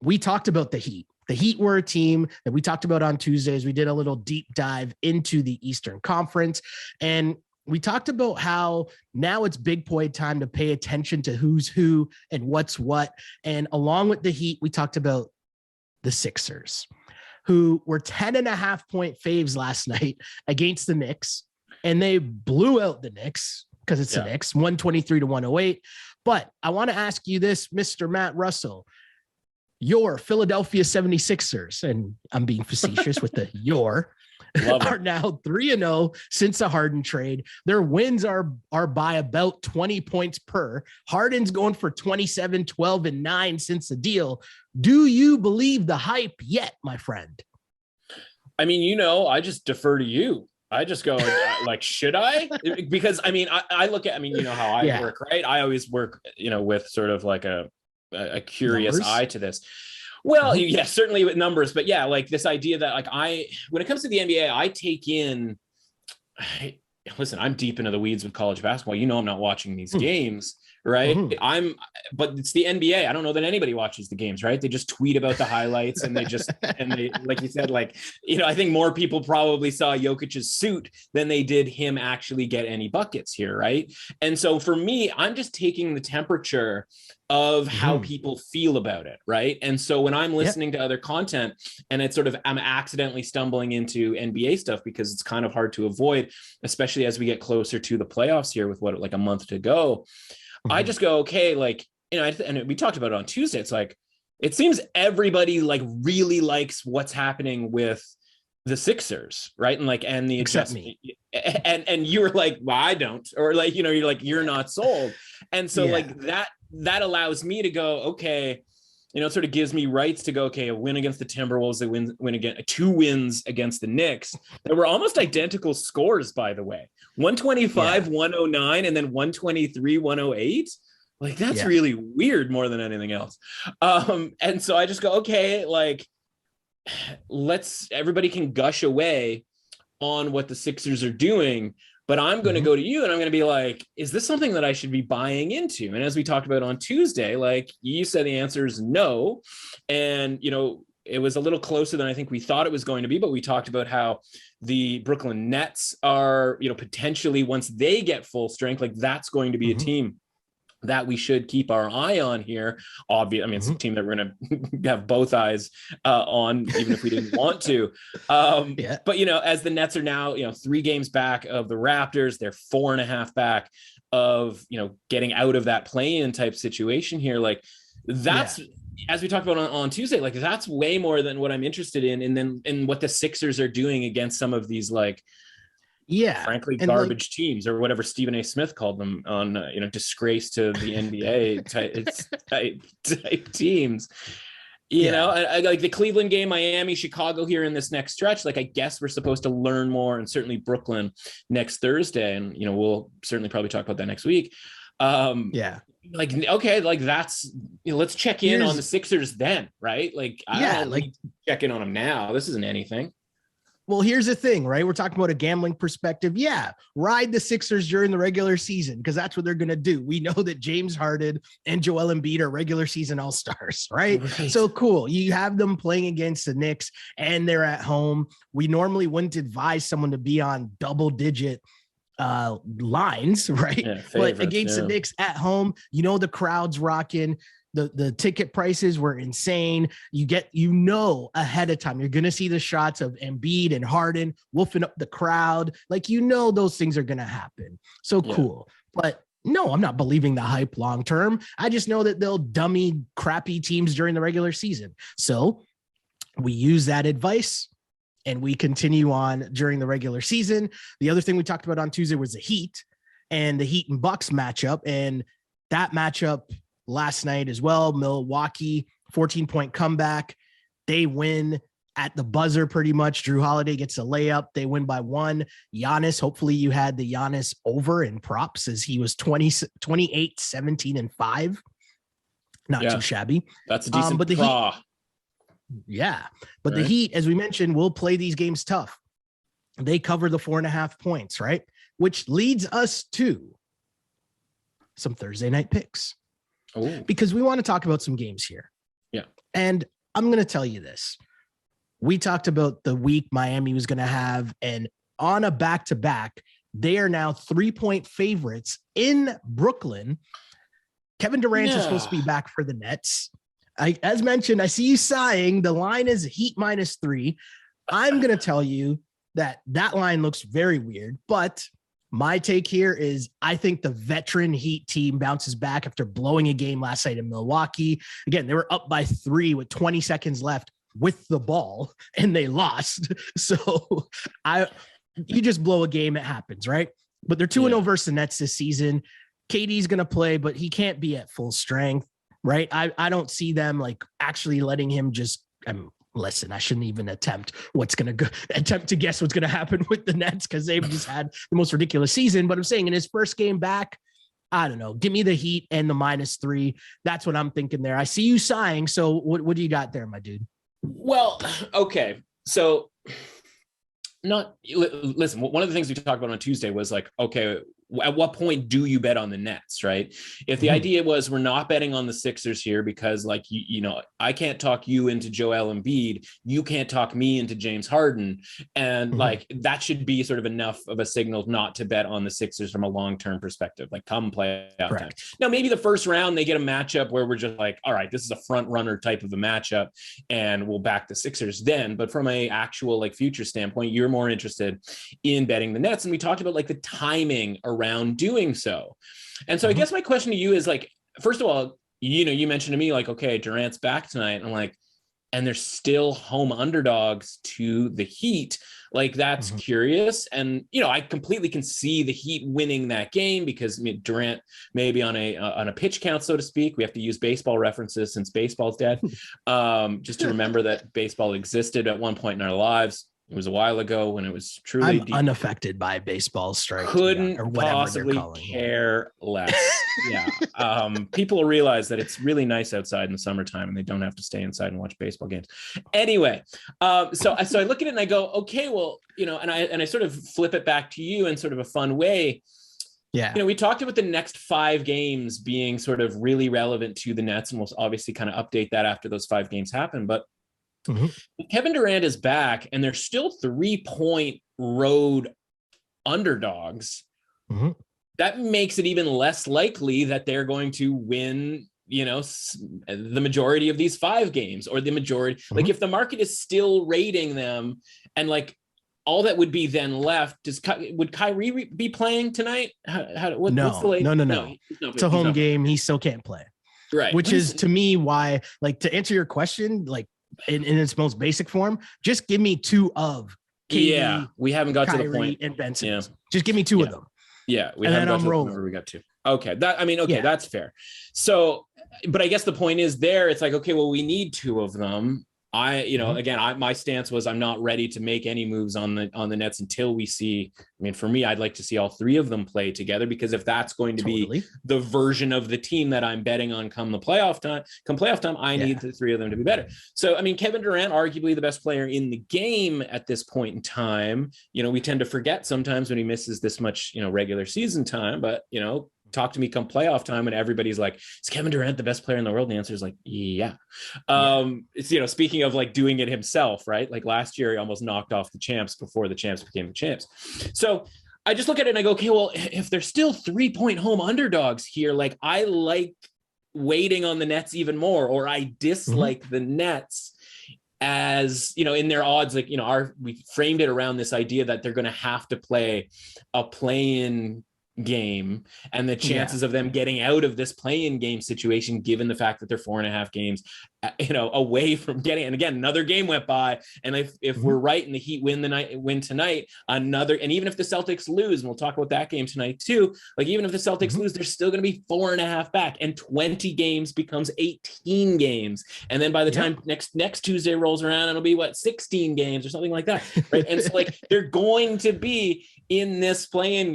We talked about the Heat. The Heat were a team that we talked about on Tuesdays. We did a little deep dive into the Eastern Conference, and we talked about how now it's big boy time to pay attention to who's who and what's what. And along with the Heat, we talked about the Sixers. who were 10.5-point faves last night against the Knicks, and they blew out the Knicks because it's the Knicks, 123-108. But I want to ask you this, Mr. Matt Russell, your Philadelphia 76ers, and I'm being facetious with the are now 3-0 since the Harden trade. Their wins are by about 20 points per. Harden's going for 27, 12, and 9 since the deal. Do you believe the hype yet, my friend? I mean, I just defer to you. I just go like, should I? Because I mean, I look at, how I work, right? I always work, with sort of like a curious eye to this. Well, yeah, certainly with numbers, but yeah, like this idea that like when it comes to the NBA, I take in, listen, I'm deep into the weeds with college basketball. I'm not watching these games, right? But it's the NBA. I don't know that anybody watches the games, right? They just tweet about the highlights and they like you said, like, I think more people probably saw Jokic's suit than they did him actually get any buckets here, right? And so for me, I'm just taking the temperature of how people feel about it, right? And so when I'm listening to other content and it's sort of, I'm accidentally stumbling into NBA stuff because it's kind of hard to avoid, especially as we get closer to the playoffs here with like a month to go. I just go, okay, like, and we talked about it on Tuesday. It's like, it seems everybody like really likes what's happening with the Sixers, right? And like, and the adjustment, and you were like, well, I don't, or like, you're like, you're not sold. And so like that allows me to go, okay, it sort of gives me rights to go, okay, a win against the Timberwolves, a win again, 2 wins against the Knicks. They were almost identical scores, by the way, 125, 109, and then 123, 108. Like, that's really weird more than anything else. And so I just go, okay, like, everybody can gush away on what the Sixers are doing, but I'm going to go to you and I'm going to be like, is this something that I should be buying into? And as we talked about on Tuesday, like you said, the answer is no. And, it was a little closer than I think we thought it was going to be, but we talked about how the Brooklyn Nets are, potentially once they get full strength, like that's going to be a team that we should keep our eye on here. It's a team that we're going to have both eyes on, even if we didn't want to. But, as the Nets are now, 3 games back of the Raptors, they're 4.5 back of, getting out of that play-in type situation here. Like that's, as we talked about on Tuesday, like that's way more than what I'm interested in. And then in what the Sixers are doing against some of these, like, frankly, garbage teams, or whatever Stephen A. Smith called them on, disgrace to the NBA type teams. I like the Cleveland game, Miami, Chicago here in this next stretch. Like, I guess we're supposed to learn more, and certainly Brooklyn next Thursday. And, we'll certainly probably talk about that next week. Like, okay, like that's, let's check in on the Sixers then, right? Like, I don't like check in on them now. This isn't anything. Well, here's the thing, right? We're talking about a gambling perspective. Yeah, ride the Sixers during the regular season because that's what they're going to do. We know that James Harden and Joel Embiid are regular season all-stars, right? So cool. You have them playing against the Knicks and they're at home. We normally wouldn't advise someone to be on double-digit lines, right? But against the Knicks at home, the crowd's rocking. The ticket prices were insane. You get, ahead of time, you're going to see the shots of Embiid and Harden wolfing up the crowd. Like, those things are going to happen. So cool. But no, I'm not believing the hype long-term. I just know that they'll dummy crappy teams during the regular season. So we use that advice and we continue on during the regular season. The other thing we talked about on Tuesday was the Heat and the Heat and Bucks matchup. And that matchup last night as well, Milwaukee, 14-point comeback. They win at the buzzer pretty much. Drew Holiday gets a layup. They win by 1. Giannis, hopefully you had the Giannis over in props as he was 28, 17, and 5. Not too shabby. That's a decent but the Heat, but the Heat, as we mentioned, will play these games tough. They cover the 4.5 points, right? Which leads us to some Thursday night picks. Because we want to talk about some games here. Yeah. And I'm going to tell you this. We talked about the week Miami was going to have, and on a back-to-back, they are now 3-point favorites in Brooklyn. Kevin Durant is supposed to be back for the Nets. As mentioned, I see you sighing. The line is Heat -3. I'm going to tell you that line looks very weird, but my take here is I think the veteran Heat team bounces back after blowing a game last night in Milwaukee. Again, they were up by 3 with 20 seconds left with the ball and they lost. So you just blow a game. It happens, right? But they're 2-0 versus the Nets this season. KD's going to play, but he can't be at full strength, right? I don't see them like actually letting him just, listen, I shouldn't even attempt to guess what's going to happen with the Nets because they've just had the most ridiculous season. But I'm saying in his first game back, I don't know, give me the Heat and the -3. That's what I'm thinking there. I see you sighing. So what do you got there, my dude? Well, okay. So listen, one of the things we talked about on Tuesday was like, okay, at what point do you bet on the Nets, right? If the idea was we're not betting on the Sixers here because like, you know, I can't talk you into Joel Embiid, you can't talk me into James Harden. And like, that should be sort of enough of a signal not to bet on the Sixers from a long-term perspective, like come play out time. Now, maybe the first round, they get a matchup where we're just like, all right, this is a front runner type of a matchup and we'll back the Sixers then. But from a actual like future standpoint, you're more interested in betting the Nets. And we talked about like the timing around doing so. And so I guess my question to you is like, first of all, you know, you mentioned to me like, okay, Durant's back tonight. And I'm like, and they're still home underdogs to the Heat. Like that's curious. And, you know, I completely can see the Heat winning that game because I mean, Durant maybe on a pitch count, so to speak. We have to use baseball references since baseball's dead. Just to remember that baseball existed at one point in our lives. It was a while ago when it was truly unaffected by baseball strike. Couldn't or possibly care less. People realize that it's really nice outside in the summertime and they don't have to stay inside and watch baseball games. Anyway, so I look at it and I go, okay, well, you know, and I sort of flip it back to you in sort of a fun way. Yeah. You know, we talked about the next 5 games being sort of really relevant to the Nets, and we'll obviously kind of update that after those 5 games happen. But Kevin Durant is back and they're still 3-point road underdogs. That makes it even less likely that they're going to win, you know, the majority of these 5 games or the majority. Like if the market is still rating them and like all that would be then left, would Kyrie be playing tonight? What's the No. It's a home game. He still can't play. Right. Which is to me why, like, to answer your question, like, in its most basic form, just give me 2 of KD, we haven't got Kyrie, to the point and Benson. Just give me 2 of them. We haven't got to the point where we got to. Okay, that's fair. So, but I guess the point is there. It's like, okay, well, we need 2 of them. My stance was I'm not ready to make any moves on the Nets until we see. I mean, for me, I'd like to see all 3 of them play together because if that's going to be the version of the team that I'm betting on come playoff time, I need the 3 of them to be better. So, I mean, Kevin Durant, arguably the best player in the game at this point in time. You know, we tend to forget sometimes when he misses this much, you know, regular season time, but you know. Talk to me come playoff time and everybody's like, is Kevin Durant the best player in the world? And the answer is like, yeah. It's, you know, speaking of like doing it himself, right? Like last year, he almost knocked off the champs before the champs became the champs. So I just look at it and I go, okay, well, if they're still 3-point home underdogs here, like I like waiting on the Nets even more, or I dislike the Nets as, you know, in their odds, like, you know, we framed it around this idea that they're going to have to play a play-in game and the chances of them getting out of this play-in game situation, given the fact that they're 4.5 games, you know, away from getting, and again, another game went by. And if we're right and the Heat win tonight, and even if the Celtics lose, and we'll talk about that game tonight too, like even if the Celtics lose, they're still going to be 4.5 back, and 20 games becomes 18 games. And then by the time next Tuesday rolls around, it'll be 16 games or something like that. Right. And so like, they're going to be in this play-in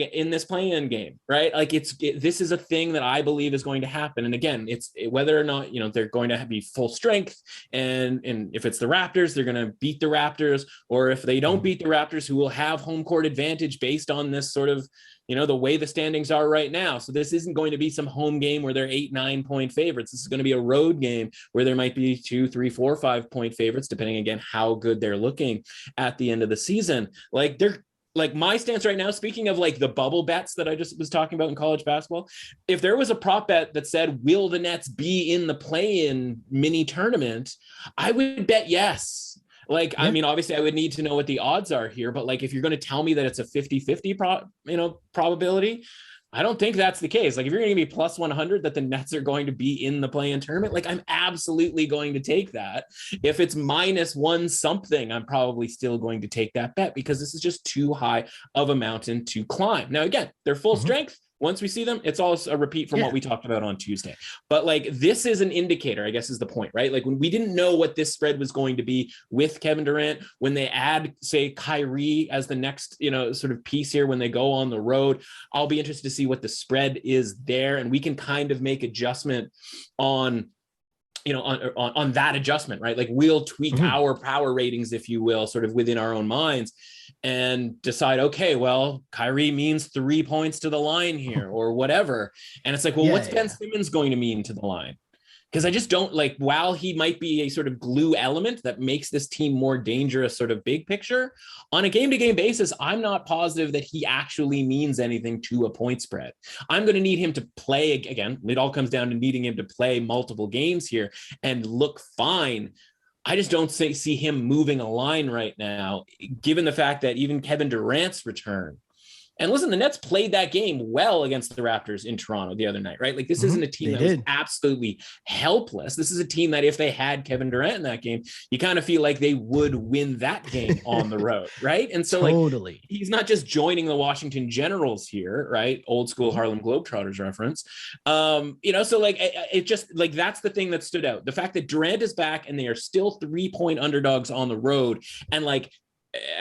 game, right? Like this is a thing that I believe is going to happen. And again, it's whether or not, you know, they're going to be full strength. And if it's the Raptors, they're going to beat the Raptors, or if they don't beat the Raptors, who will have home court advantage based on this sort of, you know, the way the standings are right now. So this isn't going to be some home game where they're 8-9 point favorites. This is going to be a road game where there might be 2, 3, 4, 5 point favorites, depending again, how good they're looking at the end of the season. Like like my stance right now, speaking of like the bubble bets that I just was talking about in college basketball, if there was a prop bet that said, will the Nets be in the play-in mini tournament, I would bet yes. Like, yeah. I mean, obviously I would need to know what the odds are here, but like, if you're going to tell me that it's a 50-50 probability, I don't think that's the case. Like, if you're going to be plus 100 that the Nets are going to be in the play-in tournament, like, I'm absolutely going to take that. If it's minus one something, I'm probably still going to take that bet because this is just too high of a mountain to climb. Now, again, they're full strength. Once we see them, it's all a repeat from what we talked about on Tuesday. But like, this is an indicator, I guess is the point, right? Like when we didn't know what this spread was going to be with Kevin Durant, when they add, say, Kyrie as the next, sort of piece here, when they go on the road, I'll be interested to see what the spread is there. And we can kind of make adjustment on that adjustment, right? Like we'll tweak our power ratings, if you will, sort of within our own minds and decide, okay, well, Kyrie means 3 points to the line here or whatever. And it's like, well, what's Ben Simmons going to mean to the line? Because I just don't like, while he might be a sort of glue element that makes this team more dangerous, sort of big picture, on a game-to-game basis, I'm not positive that he actually means anything to a point spread. I'm going to need him to play, again, it all comes down to needing him to play multiple games here and look fine. I just don't see him moving a line right now, given the fact that even Kevin Durant's return. And listen, the Nets played that game well against the Raptors in Toronto the other night, right? Like this isn't a team that was absolutely helpless. This is a team that if they had Kevin Durant in that game, you kind of feel like they would win that game on the road, right? And so like he's not just joining the Washington Generals here, right? Old school Harlem Globetrotters reference. So like it just like that's the thing that stood out. The fact that Durant is back and they are still 3-point underdogs on the road. And like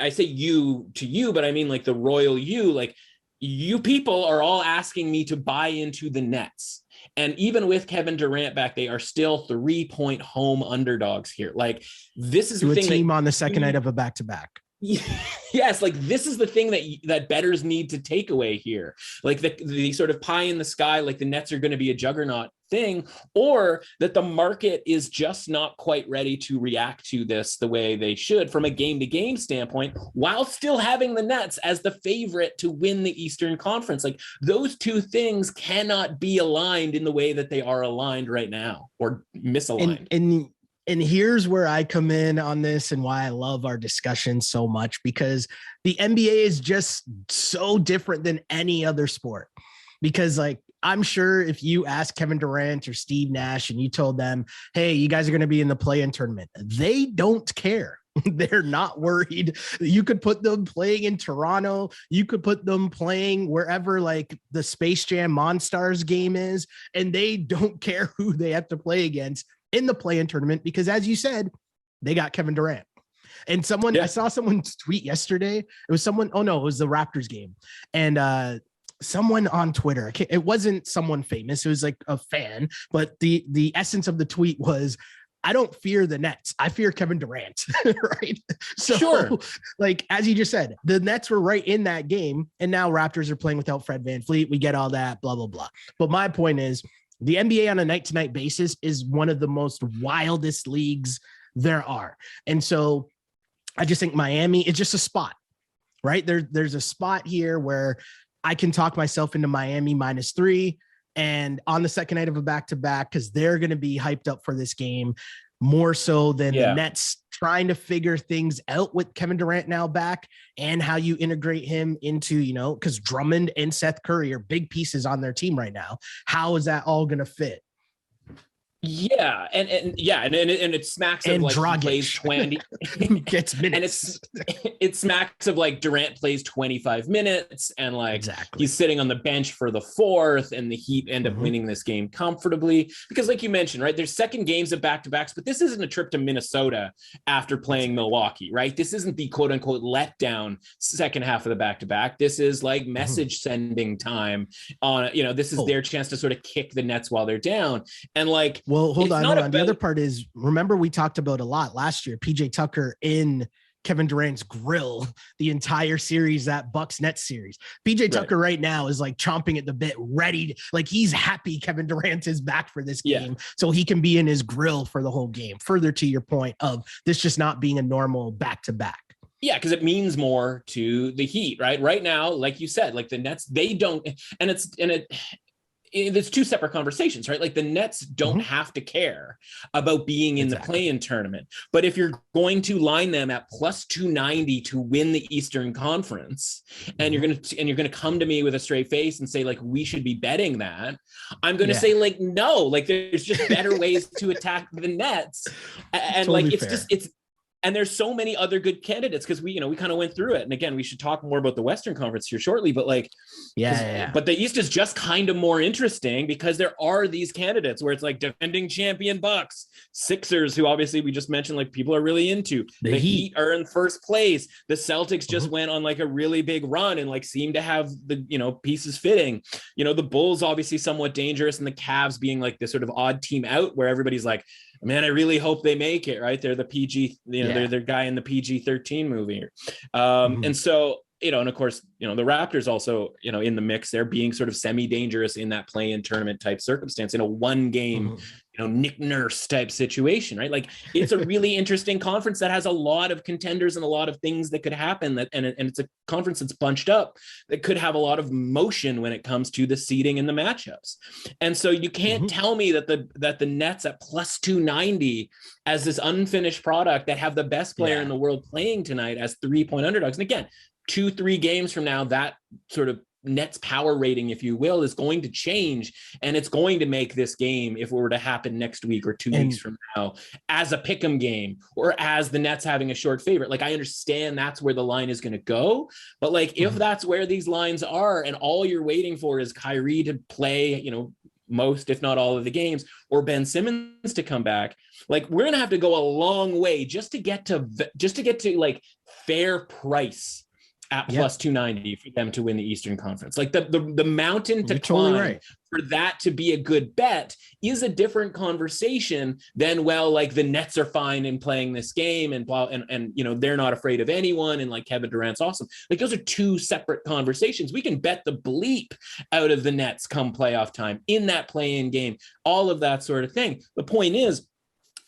I say you to you, but I mean like the royal you, like you people are all asking me to buy into the Nets. And even with Kevin Durant back, they are still 3-point home underdogs here. Like this is the thing, team on the second night of a back-to-back. Yes, like this is the thing that bettors need to take away here. Like the sort of pie in the sky, like the Nets are going to be a juggernaut thing, or that the market is just not quite ready to react to this the way they should from a game-to-game standpoint, while still having the Nets as the favorite to win the Eastern Conference. Like those two things cannot be aligned in the way that they are aligned right now, or misaligned. And here's where I come in on this and why I love our discussion so much, because the NBA is just so different than any other sport. Because like, I'm sure if you ask Kevin Durant or Steve Nash and you told them, hey, you guys are going to be in the play-in tournament, they don't care. They're not worried. You could put them playing in Toronto. You could put them playing wherever like the Space Jam Monstars game is, and they don't care who they have to play against in the play-in tournament, because as you said, they got Kevin Durant. And I saw someone tweet yesterday. It was someone, it was the Raptors game. And someone on Twitter, it wasn't someone famous. It was like a fan, but the essence of the tweet was, I don't fear the Nets. I fear Kevin Durant. Right. So sure. Like, as you just said, the Nets were right in that game. And now Raptors are playing without Fred VanVleet. We get all that, blah, blah, blah. But my point is, the NBA on a night-to-night basis is one of the most wildest leagues there are. And so I just think Miami, it's just a spot, right? There's a spot here where I can talk myself into Miami -3, and on the second night of a back-to-back, because they're going to be hyped up for this game more so than the Nets trying to figure things out with Kevin Durant now back, and how you integrate him into, because Drummond and Seth Curry are big pieces on their team right now. How is that all going to fit? Yeah, and it smacks of like he plays 20 gets minutes, and it smacks of like Durant plays 25 minutes, and like he's sitting on the bench for the fourth, and the Heat end up winning this game comfortably because, like you mentioned, right, there's second games of back-to-backs, but this isn't a trip to Minnesota after playing Milwaukee, right? This isn't the quote unquote letdown second half of the back-to-back. This is like message sending time on, this is their chance to sort of kick the Nets while they're down, and like. Well, hold on. The other part is, remember we talked about a lot last year, PJ Tucker in Kevin Durant's grill the entire series, that Bucks Nets series. PJ Tucker right now is like chomping at the bit, ready. Like he's happy Kevin Durant is back for this game so he can be in his grill for the whole game. Further to your point of this just not being a normal back-to-back. Yeah, because it means more to the Heat, right? Right now, like you said, like the Nets, they don't, and it's two separate conversations, right? Like the Nets don't have to care about being in the play-in tournament. But if you're going to line them at plus 290 to win the Eastern Conference, and you're going to come to me with a straight face and say like we should be betting that, I'm going to say like no, like there's just better ways to attack the Nets. And totally like it's and there's so many other good candidates because we kind of went through it. And again, we should talk more about the Western Conference here shortly, but like, but the East is just kind of more interesting because there are these candidates where it's like defending champion Bucks, Sixers, who obviously we just mentioned, like people are really into. The Heat are in first place. The Celtics just went on like a really big run and like seem to have the, pieces fitting, the Bulls obviously somewhat dangerous, and the Cavs being like this sort of odd team out where everybody's like, man, I really hope they make it, right? They're the PG, they're the guy in the PG-13 movie. And so, and of course, the Raptors also, in the mix, they're being sort of semi-dangerous in that play-in tournament type circumstance in a one game, Nick Nurse type situation, right? Like it's a really interesting conference that has a lot of contenders and a lot of things that could happen and it's a conference that's bunched up that could have a lot of motion when it comes to the seeding and the matchups. And so you can't tell me that the Nets at plus 290 as this unfinished product that have the best player in the world playing tonight as 3-point underdogs. And again, 2-3 games from now, that sort of Nets power rating, if you will, is going to change, and it's going to make this game, if it were to happen next week or 2 weeks from now, as a pick'em game or as the Nets having a short favorite. Like I understand that's where the line is going to go, but like if that's where these lines are, and all you're waiting for is Kyrie to play, most, if not all of the games, or Ben Simmons to come back, like we're going to have to go a long way just to get to like fair price at plus 290 for them to win the Eastern Conference. Like the mountain to climb for that to be a good bet is a different conversation than, well, like the Nets are fine in playing this game and blah, and they're not afraid of anyone, and like Kevin Durant's awesome. Like those are two separate conversations. We can bet the bleep out of the Nets come playoff time in that play-in game, all of that sort of thing. The point is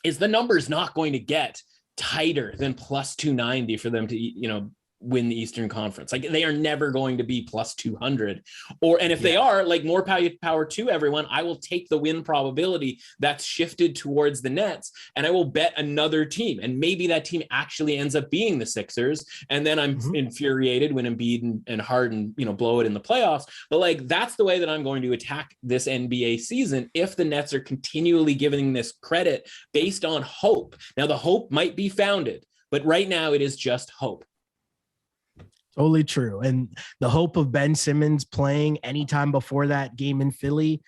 the number's not going to get tighter than plus 290 for them to, win the Eastern Conference. Like they are never going to be plus 200, and if they are, like more power to everyone. I will take the win probability that's shifted towards the Nets, and I will bet another team, and maybe that team actually ends up being the Sixers, and then I'm infuriated when Embiid and Harden blow it in the playoffs. But like that's the way that I'm going to attack this NBA season if the Nets are continually giving this credit based on hope. Now the hope might be founded, but right now it is just hope. Totally true. And the hope of Ben Simmons playing anytime before that game in Philly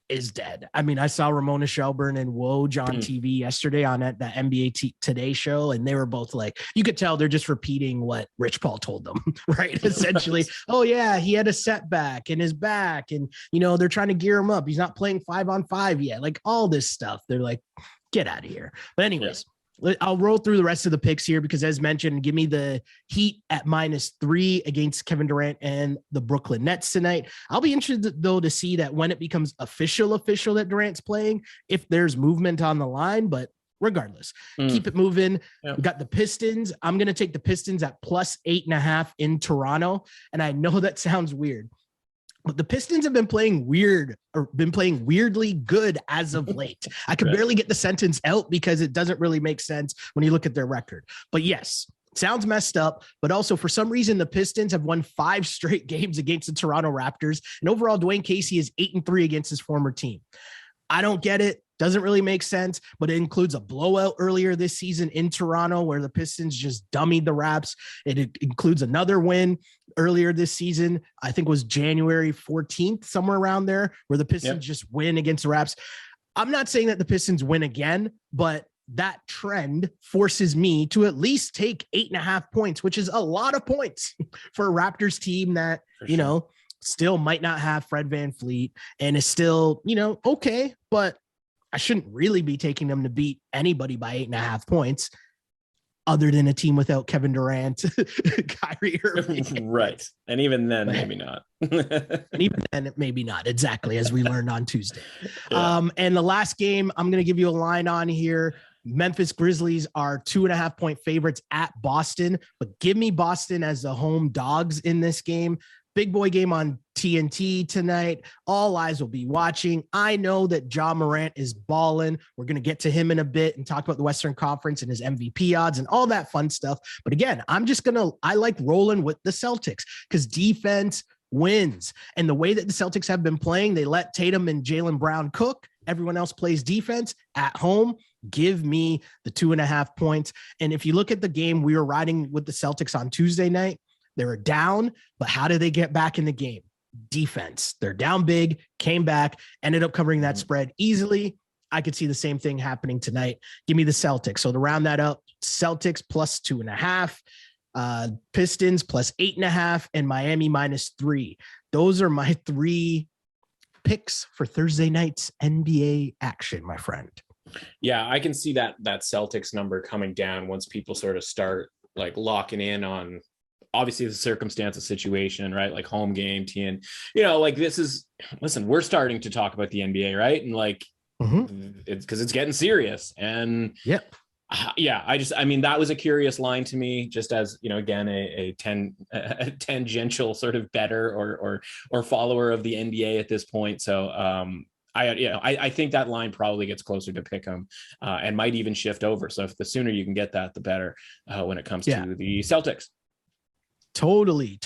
is dead. I mean, I saw Ramona Shelburne and Woj on TV yesterday on that NBA Today show, and they were both like, you could tell they're just repeating what Rich Paul told them, right? Essentially, oh yeah, he had a setback in his back, and they're trying to gear him up. He's not playing 5-on-5 yet. Like all this stuff. They're like, get out of here. But anyways. I'll roll through the rest of the picks here because, as mentioned, give me the Heat at -3 against Kevin Durant and the Brooklyn Nets tonight. I'll be interested, though, to see that when it becomes official that Durant's playing, if there's movement on the line. But regardless, keep it moving. We got the Pistons. I'm going to take the Pistons at +8.5 in Toronto. And I know that sounds weird, but the Pistons have been playing weirdly good as of late. I could barely get the sentence out because it doesn't really make sense when you look at their record. But yes, sounds messed up. But also, for some reason, the Pistons have won 5 straight games against the Toronto Raptors. And overall, Dwayne Casey is 8-3 against his former team. I don't get it. Doesn't really make sense, but it includes a blowout earlier this season in Toronto where the Pistons just dummied the Raps. It includes another win earlier this season. I think it was January 14th, somewhere around there, where the Pistons just win against the Raps. I'm not saying that the Pistons win again, but that trend forces me to at least take 8.5 points, which is a lot of points for a Raptors team that, still might not have Fred VanVleet and is still, okay, but I shouldn't really be taking them to beat anybody by 8.5 points other than a team without Kevin Durant, Kyrie Irving. Right. And even then, maybe not. And even then, maybe not. Exactly. As we learned on Tuesday. And the last game I'm going to give you a line on here. Memphis Grizzlies are 2.5-point favorites at Boston, but give me Boston as the home dogs in this game. Big boy game on TNT tonight. All eyes will be watching. I know that Ja Morant is balling. We're going to get to him in a bit and talk about the Western Conference and his MVP odds and all that fun stuff. But again, I like rolling with the Celtics because defense wins. And the way that the Celtics have been playing, they let Tatum and Jaylen Brown cook. Everyone else plays defense at home. Give me the 2.5 points. And if you look at the game, we were riding with the Celtics on Tuesday night. They were down, but how did they get back in the game? Defense. They're down big, came back, ended up covering that spread easily. I could see the same thing happening tonight. Give me the Celtics. So to round that up, Celtics plus 2.5, Pistons plus 8.5, and Miami -3. Those are my 3 picks for Thursday night's NBA action, my friend. Yeah, I can see that Celtics number coming down once people sort of start like locking in on obviously the circumstance of situation, right? Like home game, like listen, we're starting to talk about the NBA, right? And like, it's because it's getting serious. And that was a curious line to me, just as, again, a tangential sort of bettor or follower of the NBA at this point. So, I think that line probably gets closer to pick 'em and might even shift over. So if the sooner you can get that, the better when it comes to the Celtics. Totally.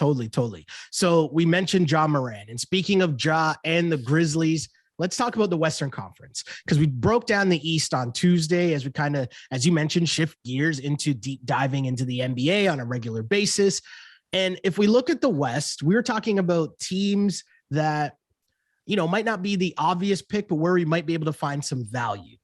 So we mentioned Ja Morant, and speaking of Ja and the Grizzlies, let's talk about the Western Conference, because we broke down the East on Tuesday as we kind of, as you mentioned, shift gears into deep diving into the NBA on a regular basis. And if we look at the West, we were talking about teams that, might not be the obvious pick, but where we might be able to find some value.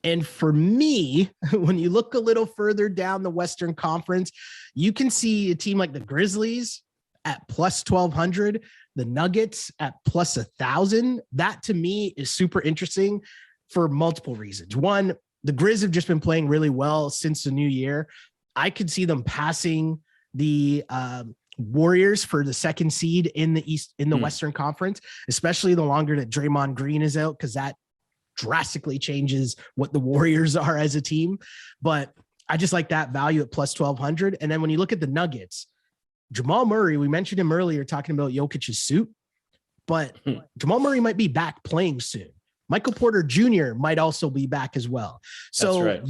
And for me, when you look a little further down the Western Conference, you can see a team like the Grizzlies at plus 1,200, the Nuggets at plus 1,000. That to me is super interesting for multiple reasons. One, the Grizz have just been playing really well since the new year. I could see them passing the Warriors for the second seed in the East, in the Western Conference, especially the longer that Draymond Green is out, because that drastically changes what the Warriors are as a team. But I just like that value at plus 1,200. And then when you look at the Nuggets, Jamal Murray, we mentioned him earlier talking about Jokic's suit, but Jamal Murray might be back playing soon. Michael Porter Jr. might also be back as well. So right.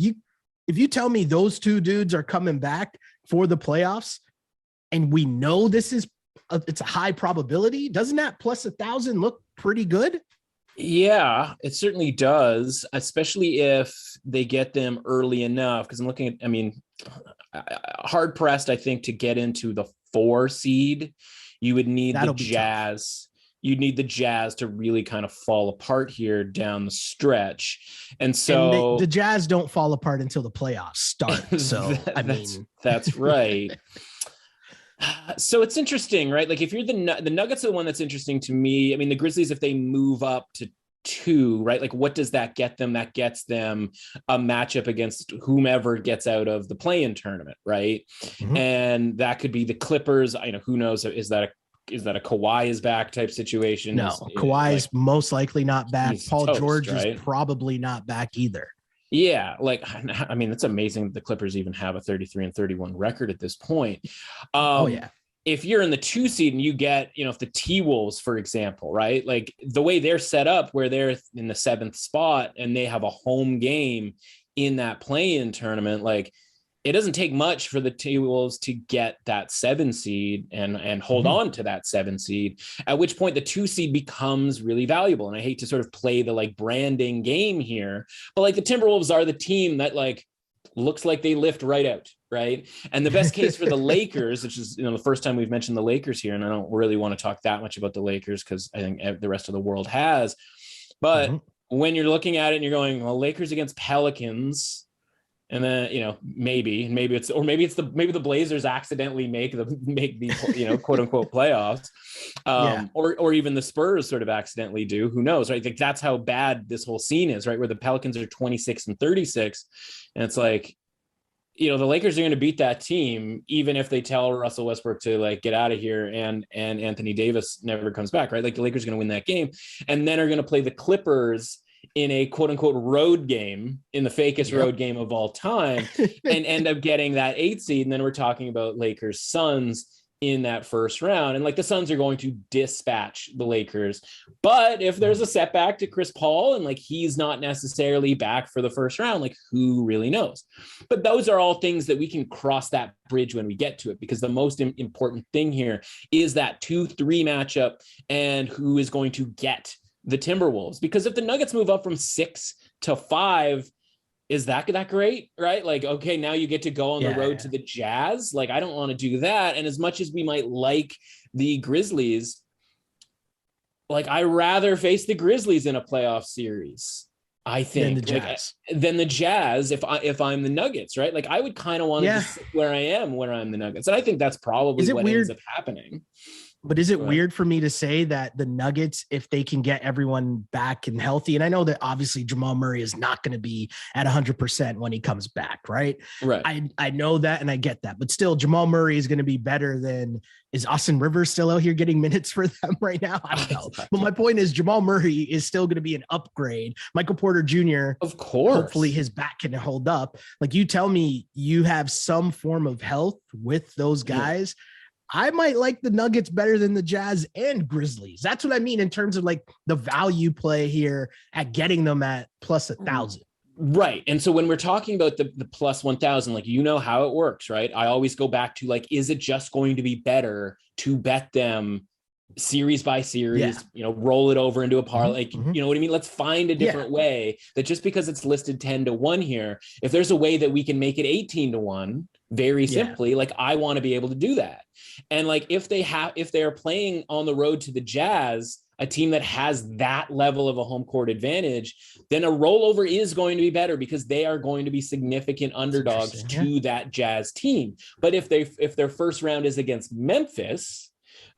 If you tell me those two dudes are coming back for the playoffs, and we know it's a high probability, doesn't that plus 1,000 look pretty good? Yeah, it certainly does, especially if they get them early enough. Because I'm looking at, hard pressed, I think, to get into the 4 seed, you would need the Jazz. You'd need the Jazz to really kind of fall apart here down the stretch. And so the Jazz don't fall apart until the playoffs start. So that's right. So it's interesting, right? Like if you're the Nuggets are the one that's interesting to me. I mean, the Grizzlies, if they move up to 2, right? Like what does that get them? That gets them a matchup against whomever gets out of the play-in tournament, right? And that could be the Clippers. Who knows? Is that a Kawhi is back type situation? No, Kawhi's most likely not back. Paul toast, George right? is probably not back either. Yeah, it's amazing that the Clippers even have a 33-31 record at this point. If you're in the 2 seed and you get, if the T-Wolves, for example, right? Like the way they're set up where they're in the 7th spot and they have a home game in that play-in tournament, like it doesn't take much for the T-Wolves to get that 7 seed and hold on to that 7 seed, at which point the 2 seed becomes really valuable. And I hate to sort of play the like branding game here, but like the Timberwolves are the team that like looks like they lift right out, right? And the best case for the Lakers, which is the first time we've mentioned the Lakers here, and I don't really want to talk that much about the Lakers because I think the rest of the world has, but when you're looking at it and you're going, well, Lakers against Pelicans, and then, maybe the Blazers accidentally make the quote unquote playoffs, or even the Spurs sort of accidentally do. Who knows, right? Like that's how bad this whole scene is, right? Where the Pelicans are 26-36, and it's like, the Lakers are going to beat that team even if they tell Russell Westbrook to like get out of here and Anthony Davis never comes back, right? Like the Lakers are going to win that game, and then are going to play the Clippers in a quote unquote road game, in the fakest road game of all time, and end up getting that 8 seed. And then we're talking about Lakers Suns in that first round. And like the Suns are going to dispatch the Lakers. But if there's a setback to Chris Paul and like he's not necessarily back for the first round, like who really knows? But those are all things that we can cross that bridge when we get to it, because the most important thing here is that 2-3 matchup and who is going to get the Timberwolves. Because if the Nuggets move up from 6 to 5, is that great, right? Like, okay, now you get to go on the road to the Jazz. Like, I don't want to do that. And as much as we might like the Grizzlies, like I rather face the Grizzlies in a playoff series, I think, than the Jazz if I'm the Nuggets, right? Like I would kind of want to sit where I am when I'm the Nuggets. And I think that's probably what ends up happening. But is it weird for me to say that the Nuggets, if they can get everyone back and healthy, and I know that obviously Jamal Murray is not going to be at 100% when he comes back, right? Right. I know that and I get that, but still Jamal Murray is going to be better than, is Austin Rivers still out here getting minutes for them right now? I don't know. But my point is Jamal Murray is still going to be an upgrade. Michael Porter Jr., of course, hopefully his back can hold up. Like you tell me you have some form of health with those guys. I might like the Nuggets better than the Jazz and Grizzlies. That's what I mean in terms of like the value play here at getting them at plus 1,000. Right. And so when we're talking about the plus 1,000, like, you know how it works, right? I always go back to like, is it just going to be better to bet them series by series, roll it over into a parlay, you know what I mean? Let's find a different way that just because it's listed 10-1 here, if there's a way that we can make it 18-1, very simply, like I want to be able to do that. And like, if they're playing on the road to the Jazz, a team that has that level of a home court advantage, then a rollover is going to be better because they are going to be significant underdogs to that Jazz team. But if their first round is against Memphis,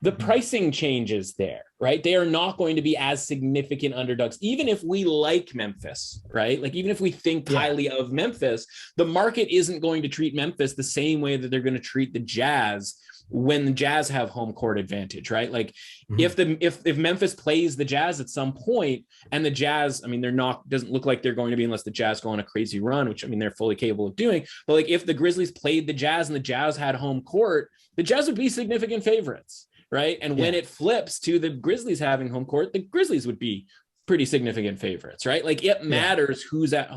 the pricing changes there, right? They are not going to be as significant underdogs. Even if we like Memphis, right? Like even if we think highly of Memphis, the market isn't going to treat Memphis the same way that they're going to treat the Jazz when the Jazz have home court advantage, right? Like if Memphis plays the Jazz at some point and the Jazz, I mean, doesn't look like they're going to be unless the Jazz go on a crazy run, which I mean, they're fully capable of doing. But like if the Grizzlies played the Jazz and the Jazz had home court, the Jazz would be significant favorites. Right. And when it flips to the Grizzlies having home court, the Grizzlies would be pretty significant favorites, right? Like it matters who's got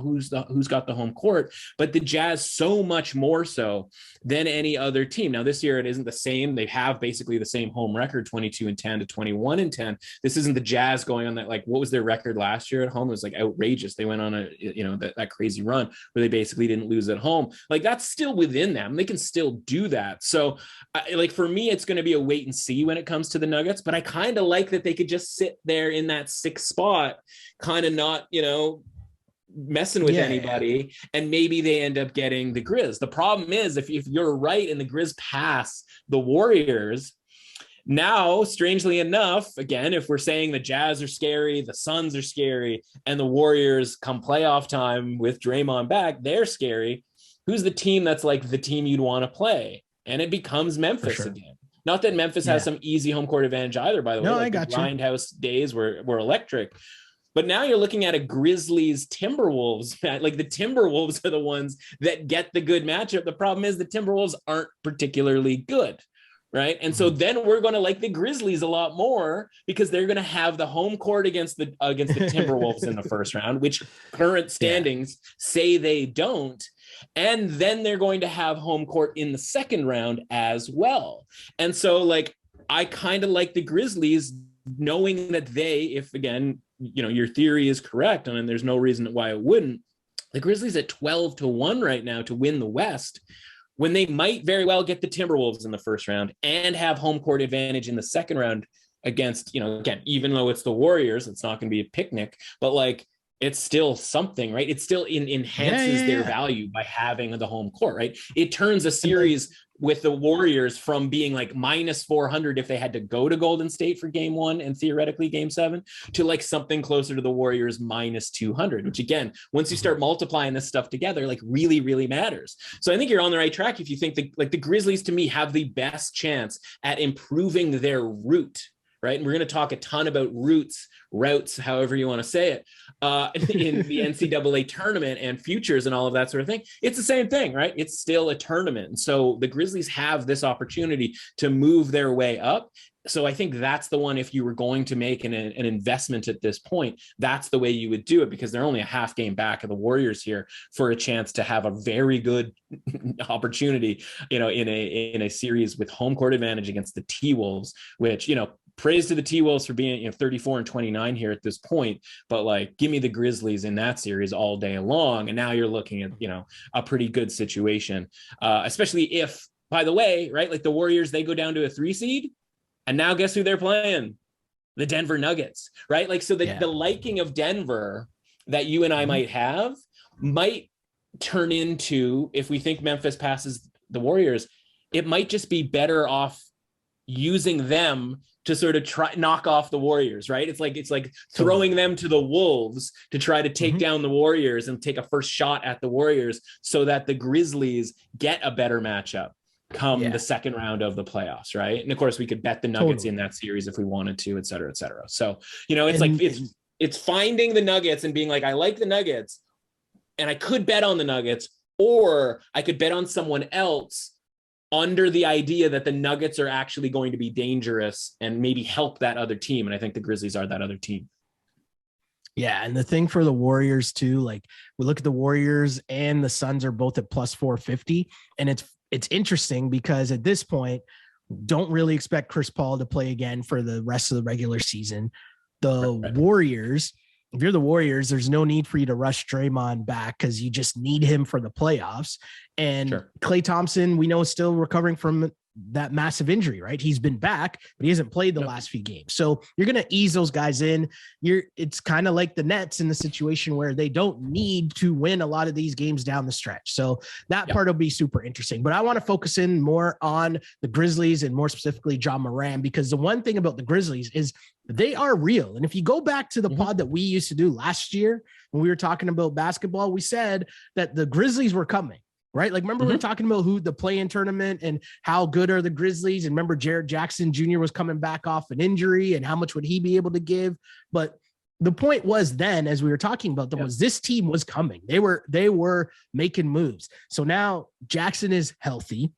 the home court, but the Jazz so much more so than any other team. Now this year it isn't the same. They have basically the same home record, 22-10 to 21-10. This isn't the Jazz going on that, like, what was their record last year at home? It was like outrageous. They went on that crazy run where they basically didn't lose at home. Like that's still within them. They can still do that. So like for me, it's going to be a wait and see when it comes to the Nuggets, but I kind of like that they could just sit there in that 6th spot, kind of not, messing with anybody, and maybe they end up getting the Grizz. The problem is if you're right and the Grizz pass the Warriors, now, strangely enough, again, if we're saying the Jazz are scary, the Suns are scary, and the Warriors come playoff time with Draymond back, they're scary. Who's the team that's like the team you'd want to play? And it becomes Memphis again. Not that Memphis has some easy home court advantage either, by the way. I got the grindhouse days were electric. But now you're looking at a Grizzlies Timberwolves. Like the Timberwolves are the ones that get the good matchup. The problem is the Timberwolves aren't particularly good, right? And so then we're going to like the Grizzlies a lot more because they're going to have the home court against the Timberwolves in the first round, which current standings say they don't. And then they're going to have home court in the second round as well. And so like, I kind of like the Grizzlies knowing that if again, your theory is correct, and there's no reason why it wouldn't, the Grizzlies at 12-1 right now to win the West, when they might very well get the Timberwolves in the first round and have home court advantage in the second round against, again, even though it's the Warriors, it's not going to be a picnic, but like, it's still something, right? It still enhances their value by having the home court, right? It turns a series with the Warriors from being like minus 400 if they had to go to Golden State for game 1 and theoretically game 7 to like something closer to the Warriors minus 200, which again, once you start multiplying this stuff together, like really, really matters. So I think you're on the right track if you think that like the Grizzlies to me have the best chance at improving their route, right? And we're going to talk a ton about routes, however you want to say it, in the NCAA tournament and futures and all of that sort of thing. It's the same thing, right? It's still a tournament. And so the Grizzlies have this opportunity to move their way up. So I think that's the one, if you were going to make an investment at this point, that's the way you would do it, because they're only a half game back of the Warriors here for a chance to have a very good opportunity, in a series with home court advantage against the T-Wolves, which, praise to the T-Wolves for being 34-29 here at this point, but like, give me the Grizzlies in that series all day long. And now you're looking at, a pretty good situation, especially if, by the way, right, like the Warriors, they go down to a 3 seed. And now guess who they're playing? The Denver Nuggets, right? Like, so the liking of Denver that you and I might have might turn into, if we think Memphis passes the Warriors, it might just be better off using them to sort of try knock off the Warriors, right? It's like throwing them to the Wolves to try to take down the Warriors and take a first shot at the Warriors so that the Grizzlies get a better matchup come the second round of the playoffs, right? And of course we could bet the Nuggets in that series if we wanted to, et cetera, et cetera. So, it's finding the Nuggets and being like, I like the Nuggets and I could bet on the Nuggets, or I could bet on someone else under the idea that the Nuggets are actually going to be dangerous and maybe help that other team. And I think the Grizzlies are that other team. Yeah. And the thing for the Warriors too, like we look at the Warriors and the Suns are both at plus 450. And it's interesting because at this point, don't really expect Chris Paul to play again for the rest of the regular season. The Warriors, if you're the Warriors, there's no need for you to rush Draymond back because you just need him for the playoffs. And Klay Thompson, we know, is still recovering from that massive injury, right? He's been back, but he hasn't played the last few games. So you're going to ease those guys in. It's kind of like the Nets in the situation where they don't need to win a lot of these games down the stretch. So that part will be super interesting, but I want to focus in more on the Grizzlies and more specifically Ja Morant, because the one thing about the Grizzlies is they are real. And if you go back to the pod that we used to do last year, when we were talking about basketball, we said that the Grizzlies were coming. Right? Like, remember we were talking about who the play-in tournament and how good are the Grizzlies. And remember Jared Jackson Jr. was coming back off an injury and how much would he be able to give? But the point was then, as we were talking about them, was this team was coming. They were making moves. So now Jackson is healthy.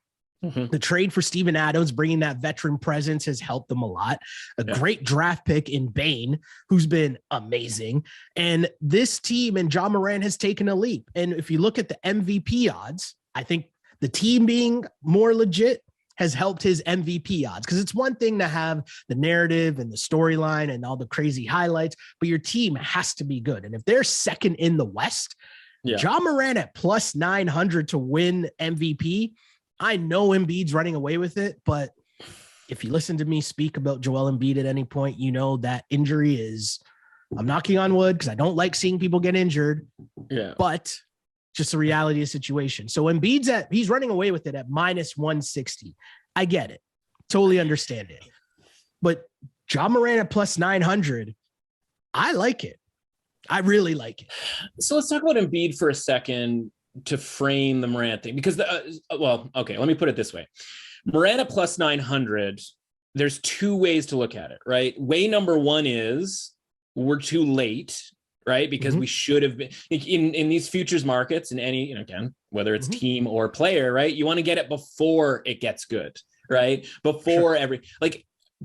The trade for Steven Adams, bringing that veteran presence, has helped them a lot. A great draft pick in Bane, who's been amazing. And this team and Ja Morant has taken a leap. And if you look at the MVP odds, I think the team being more legit has helped his MVP odds, because it's one thing to have the narrative and the storyline and all the crazy highlights, but your team has to be good. And if they're second in the West, Ja Morant at plus 900 to win MVP, I know Embiid's running away with it, but if you listen to me speak about Joel Embiid at any point, you know that injury is, I'm knocking on wood because I don't like seeing people get injured, but just the reality of the situation. So he's running away with it at minus 160. I get it. Totally understand it. But Ja Morant at plus 900, I like it. I really like it. So let's talk about Embiid for a second to frame the Morant thing, because let me put it this way. Morant at plus 900, there's two ways to look at it, right? Way number one is we're too late, right? Because we should have been in these futures markets, in any, again, whether it's team or player, right? You want to get it before it gets good, right? Before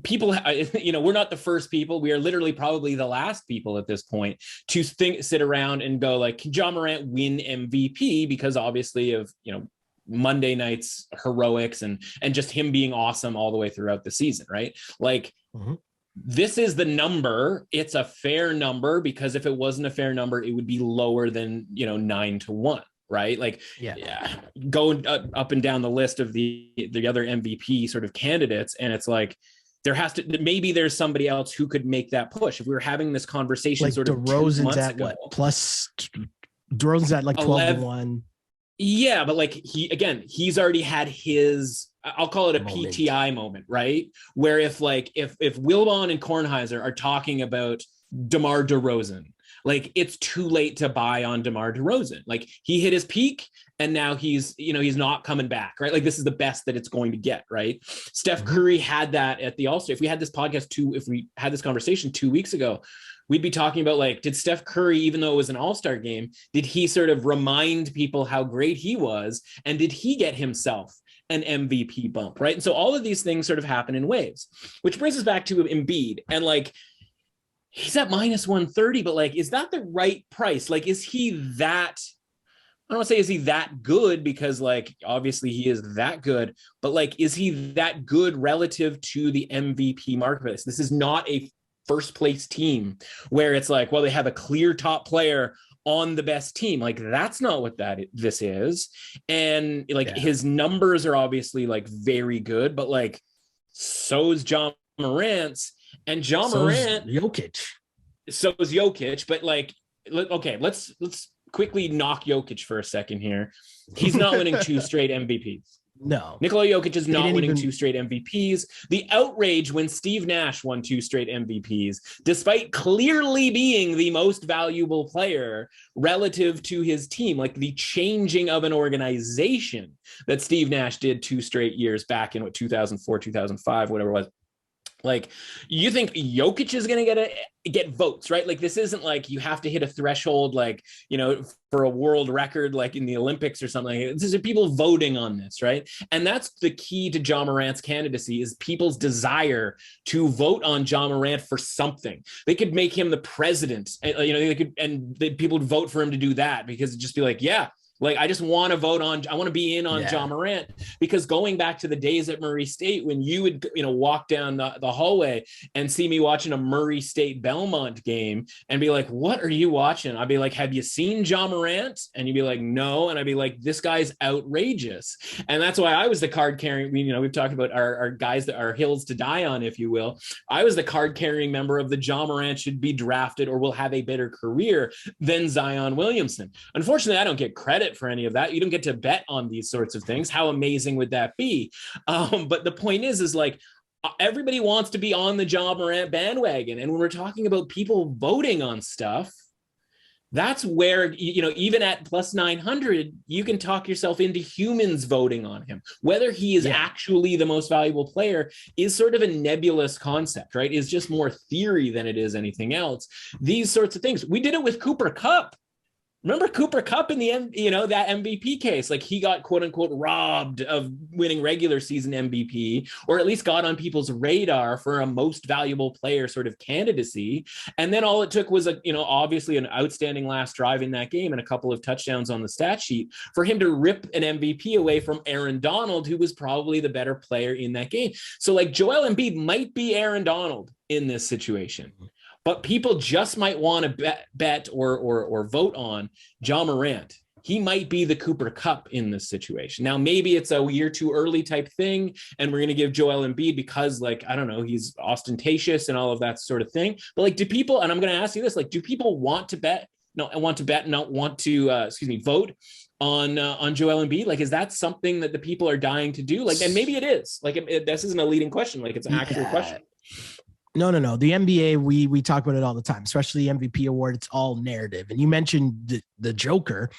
people, we're not the first people. We are literally probably the last people at this point to sit around and go like, can Ja Morant win MVP? Because obviously of, Monday night's heroics and just him being awesome all the way throughout the season, right? Like, this is the number. It's a fair number, because if it wasn't a fair number, it would be lower than, 9-1. Right? Like, going up and down the list of the other MVP sort of candidates. And it's like, maybe there's somebody else who could make that push. If we were having this conversation like sort of DeRozan's at what? Plus DeRozan's at like 12-1. Yeah, but like he's already had his, I'll call it a PTI moment, right? Where if Wilbon and Kornheiser are talking about DeMar DeRozan, like it's too late to buy on DeMar DeRozan. Like he hit his peak and now he's not coming back, right? Like this is the best that it's going to get, right? Steph Curry had that at the All-Star. If we had this conversation 2 weeks ago, we'd be talking about like, did Steph Curry, even though it was an All-Star game, did he sort of remind people how great he was? And did he get himself an MVP bump, right? And so all of these things sort of happen in waves, which brings us back to Embiid. And like, he's at minus 130, but like, is that the right price? Like, is he that, I don't want to say, is he that good? Because like, obviously he is that good, but like, is he that good relative to the MVP marketplace? This is not a first place team where it's like, well, they have a clear top player on the best team. Like that's not what this is. And like his numbers are obviously like very good, but like so is Ja Morant's, and Ja Morant, Jokic. So is Jokic, but like, okay, let's quickly knock Jokic for a second here. He's not winning 2 straight MVPs. No, Nikola Jokic is not winning 2 straight MVPs. The outrage when Steve Nash won 2 straight MVPs, despite clearly being the most valuable player relative to his team, like the changing of an organization that Steve Nash did 2 straight years back in 2004, 2005, whatever it was. Like, you think Jokic is going to get votes, right? Like, this isn't like you have to hit a threshold, like, for a world record, like in the Olympics or something. This is people voting on this, right? And that's the key to Ja Morant's candidacy, is people's desire to vote on Ja Morant for something. They could make him the president, and people would vote for him to do that, because it'd just be like, yeah, like, I just want to vote on, I want to be in on Ja Morant, because going back to the days at Murray State, when you would, walk down the hallway and see me watching a Murray State Belmont game and be like, what are you watching? I'd be like, have you seen Ja Morant? And you'd be like, no. And I'd be like, this guy's outrageous. And that's why I was the card carrying, we've talked about our guys that are hills to die on, if you will. I was the card carrying member of the Ja Morant should be drafted or will have a better career than Zion Williamson. Unfortunately, I don't get credit for any of that. You don't get to bet on these sorts of things. How amazing would that be? But the point is like, everybody wants to be on the Ja Morant bandwagon. And when we're talking about people voting on stuff, that's where, even at plus 900, you can talk yourself into humans voting on him. Whether he is actually the most valuable player is sort of a nebulous concept, right? It's just more theory than it is anything else. These sorts of things. We did it with Cooper Kupp. Remember Cooper Kupp in the that MVP case? Like, he got quote unquote robbed of winning regular season MVP, or at least got on people's radar for a most valuable player sort of candidacy. And then all it took was obviously an outstanding last drive in that game and a couple of touchdowns on the stat sheet for him to rip an MVP away from Aaron Donald, who was probably the better player in that game. So like, Joel Embiid might be Aaron Donald in this situation, but people just might want to bet or vote on Ja Morant. He might be the Cooper Kupp in this situation. Now, maybe it's a year too early type thing, and we're going to give Joel Embiid because, like, I don't know, he's ostentatious and all of that sort of thing. But like, do people, and I'm going to ask you this, like, do people want to bet? No, I want to bet, not want to, vote on Joel Embiid? Like, is that something that the people are dying to do? Like, and maybe it is. Like, this isn't a leading question. Like, it's an actual question. No. The NBA, we talk about it all the time, especially the MVP award. It's all narrative. And you mentioned the Joker.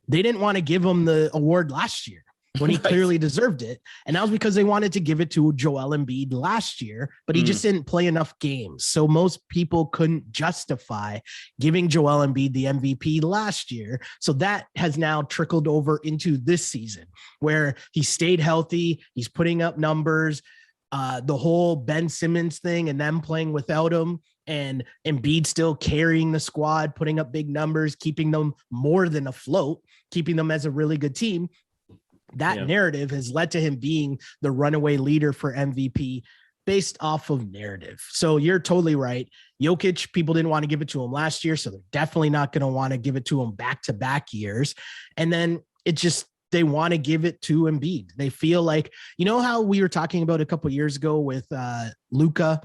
They didn't want to give him the award last year when he clearly deserved it. And that was because they wanted to give it to Joel Embiid last year, but he just didn't play enough games. So most people couldn't justify giving Joel Embiid the MVP last year. So that has now trickled over into this season, where he stayed healthy. He's putting up numbers. The whole Ben Simmons thing and them playing without him, and Embiid still carrying the squad, putting up big numbers, keeping them more than afloat, keeping them as a really good team. That narrative has led to him being the runaway leader for MVP based off of narrative. So you're totally right. Jokic, people didn't want to give it to him last year, so they're definitely not going to want to give it to him back-to-back years. And then it just, they want to give it to Embiid. They feel like, how we were talking about a couple of years ago with Luka,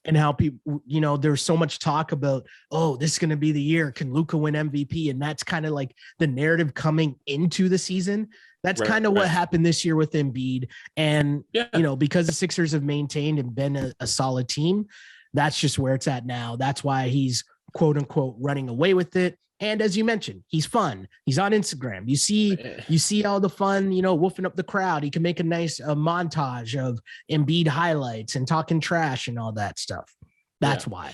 and how people, there's so much talk about, oh, this is going to be the year. Can Luka win MVP? And that's kind of like the narrative coming into the season. That's kind of what happened this year with Embiid. And, because the Sixers have maintained and been a solid team, that's just where it's at now. That's why he's quote unquote running away with it. And as you mentioned, he's fun. He's on Instagram. You see all the fun, woofing up the crowd. He can make a nice montage of Embiid highlights and talking trash and all that stuff. That's why.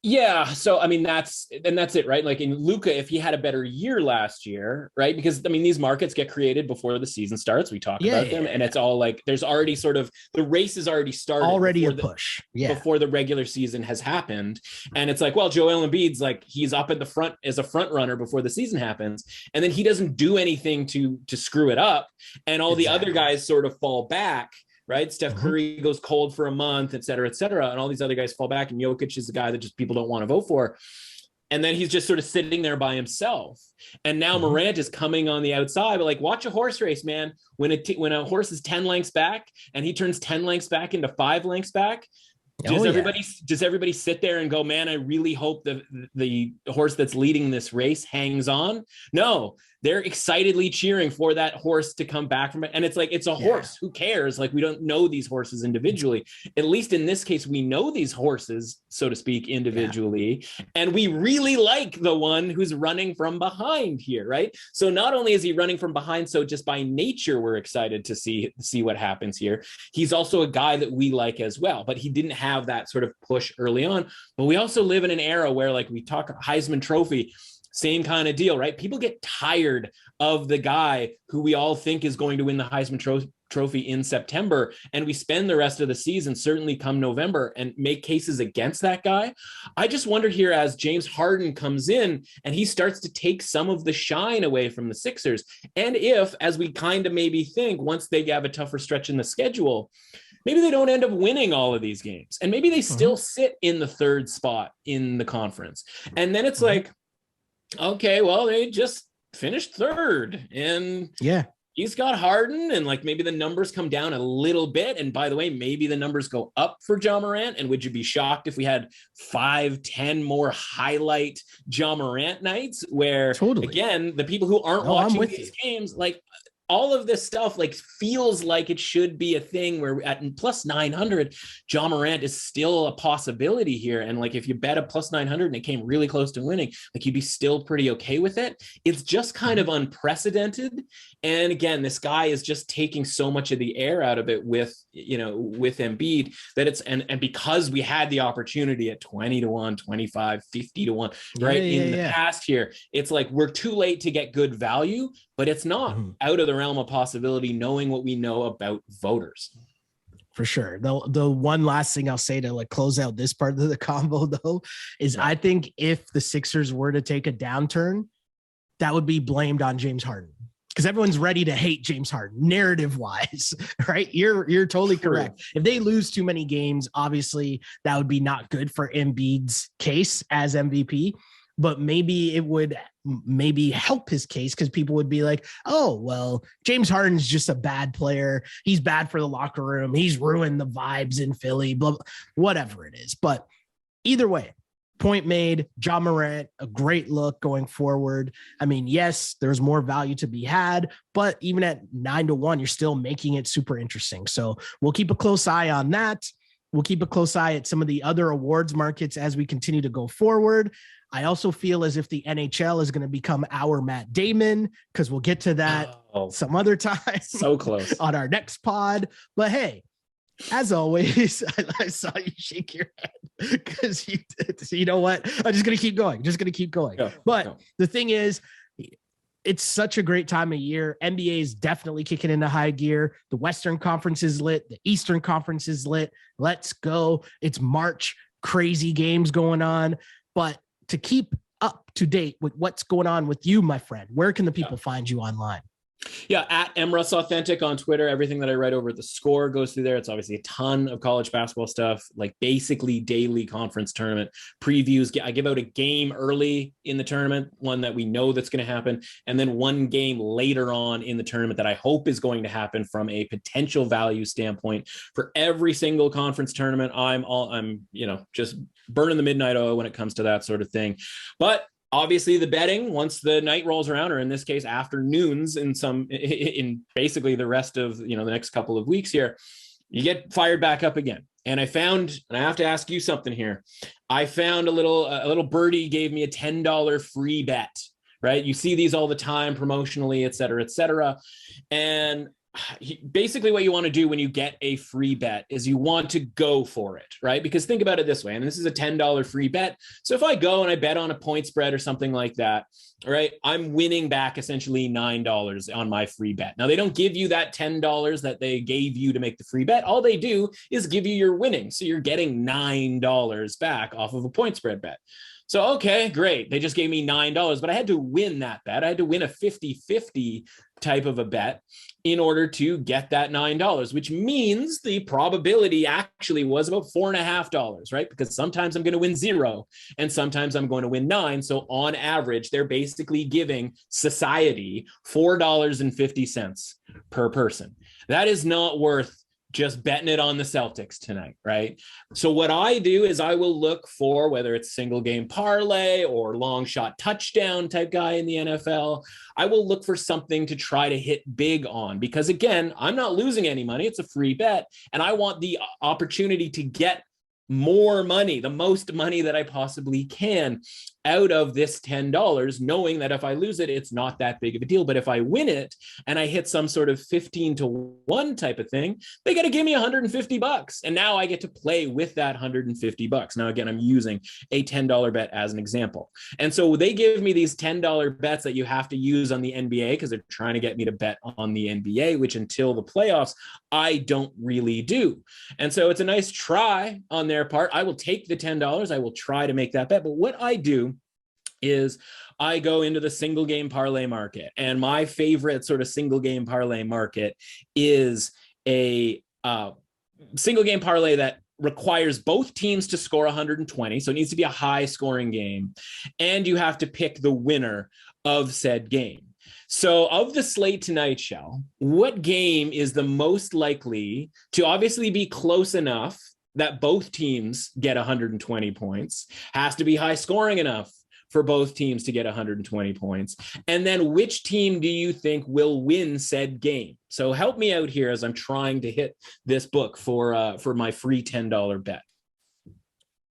Yeah. So, I mean, that's it, right? Like in Luka, if he had a better year last year, right? Because I mean, these markets get created before the season starts. We talk about them and it's all like, there's already sort of, the race is already started. Already a push. Before the regular season has happened. And it's like, well, Joel Embiid's like, he's up at the front as a front runner before the season happens. And then he doesn't do anything to screw it up. And all the other guys sort of fall back. Right. Steph Curry goes cold for a month, et cetera, et cetera. And all these other guys fall back. And Jokic is the guy that just people don't want to vote for. And then he's just sort of sitting there by himself. And now Morant is coming on the outside. But like, watch a horse race, man. When a horse is 10 lengths back and he turns 10 lengths back into 5 lengths back, does everybody sit there and go, man, I really hope the horse that's leading this race hangs on? No, they're excitedly cheering for that horse to come back from it. And it's like, it's a horse. Who cares? Like, we don't know these horses individually. At least in this case, we know these horses, so to speak, individually. And we really like the one who's running from behind here, right? So not only is he running from behind, so just by nature, we're excited to see what happens here. He's also a guy that we like as well, but he didn't have that sort of push early on. But we also live in an era where, like, we talk Heisman Trophy, same kind of deal, right? People get tired of the guy who we all think is going to win the Heisman Trophy in September. And we spend the rest of the season, certainly come November, and make cases against that guy. I just wonder here, as James Harden comes in and he starts to take some of the shine away from the Sixers. And if, as we kind of maybe think, once they have a tougher stretch in the schedule, maybe they don't end up winning all of these games. And maybe they still sit in the 3rd spot in the conference. And then it's like, okay, well, they just finished 3rd and he's got Harden, and like maybe the numbers come down a little bit. And by the way, maybe the numbers go up for Ja Morant. And would you be shocked if we had 5-10 more highlight Ja Morant nights where again, the people who aren't watching these games, like, all of this stuff like feels like it should be a thing where at plus 900, Ja Morant is still a possibility here. And like, if you bet a plus 900 and it came really close to winning, like, you'd be still pretty okay with it. It's just kind of unprecedented. And again, this guy is just taking so much of the air out of it with Embiid that it's, and because we had the opportunity at 20-1, 25, 50-1, right? In the past here, it's like, we're too late to get good value, but it's not out of the realm of possibility, knowing what we know about voters. For sure. The one last thing I'll say to like close out this part of the combo though, is I think if the Sixers were to take a downturn, that would be blamed on James Harden. Because everyone's ready to hate James Harden, narrative wise, right? You're totally correct. If they lose too many games, obviously that would be not good for Embiid's case as MVP. But maybe it would help his case, because people would be like, oh, well, James Harden's just a bad player. He's bad for the locker room. He's ruined the vibes in Philly, blah, whatever it is. But either way, point made. Ja Morant, a great look going forward. I mean, yes, there's more value to be had, but even at 9-1, you're still making it super interesting. So we'll keep a close eye on that. We'll keep a close eye at some of the other awards markets as we continue to go forward. I also feel as if the NHL is going to become our Matt Damon, because we'll get to that some other time. So close on our next pod. But hey, as always, I saw you shake your head because you know what? I'm just going to keep going. The thing is, it's such a great time of year. NBA is definitely kicking into high gear. The Western Conference is lit. The Eastern Conference is lit. Let's go. It's March. Crazy games going on. But to keep up to date with what's going on with you, my friend, where can the people find you online? Yeah, at MRuss Authentic on Twitter. Everything that I write over at The Score goes through there. It's obviously a ton of college basketball stuff, like basically daily conference tournament previews. I give out a game early in the tournament, one that we know that's going to happen, and then one game later on in the tournament that I hope is going to happen from a potential value standpoint. For every single conference tournament, I'm just burning the midnight oil when it comes to that sort of thing. But obviously the betting, once the night rolls around, or in this case afternoons in basically the rest of the next couple of weeks here, you get fired back up again. And I have to ask you something here. I found a little birdie gave me a $10 free bet, right? You see these all the time promotionally, et cetera, et cetera. And basically what you want to do when you get a free bet is you want to go for it, right? Because think about it this way, and this is a $10 free bet. So if I go and I bet on a point spread or something like that, right, I'm winning back essentially $9 on my free bet. Now, they don't give you that $10 that they gave you to make the free bet. All they do is give you your winnings. So you're getting $9 back off of a point spread bet. So, okay, great. They just gave me $9, but I had to win that bet. I had to win a 50-50 type of a bet in order to get that $9, which means the probability actually was about $4.50, right? Because sometimes I'm going to win 0 and sometimes I'm going to win 9. So on average, they're basically giving society $4.50 per person. That is not worth just betting it on the Celtics tonight, right? So what I do is I will look for whether it's single game parlay or long shot touchdown type guy in the NFL. I will look for something to try to hit big on because, again, I'm not losing any money. It's a free bet. And I want the opportunity to get more money, the most money that I possibly can out of this $10, knowing that if I lose it, it's not that big of a deal. But if I win it and I hit some sort of 15-1 type of thing, they got to give me $150. And now I get to play with that $150. Now, again, I'm using a $10 bet as an example. And so they give me these $10 bets that you have to use on the NBA because they're trying to get me to bet on the NBA, which until the playoffs, I don't really do. And so it's a nice try on their part. I will take the $10. I will try to make that bet. But what I do is I go into the single game parlay market, and my favorite sort of single game parlay market is a single game parlay that requires both teams to score 120. So it needs to be a high scoring game, and you have to pick the winner of said game. So of the slate tonight, Shell, what game is the most likely to obviously be close enough that both teams get 120 points, has to be high scoring enough for both teams to get 120 points? And then which team do you think will win said game? So help me out here as I'm trying to hit this book for my free $10 bet.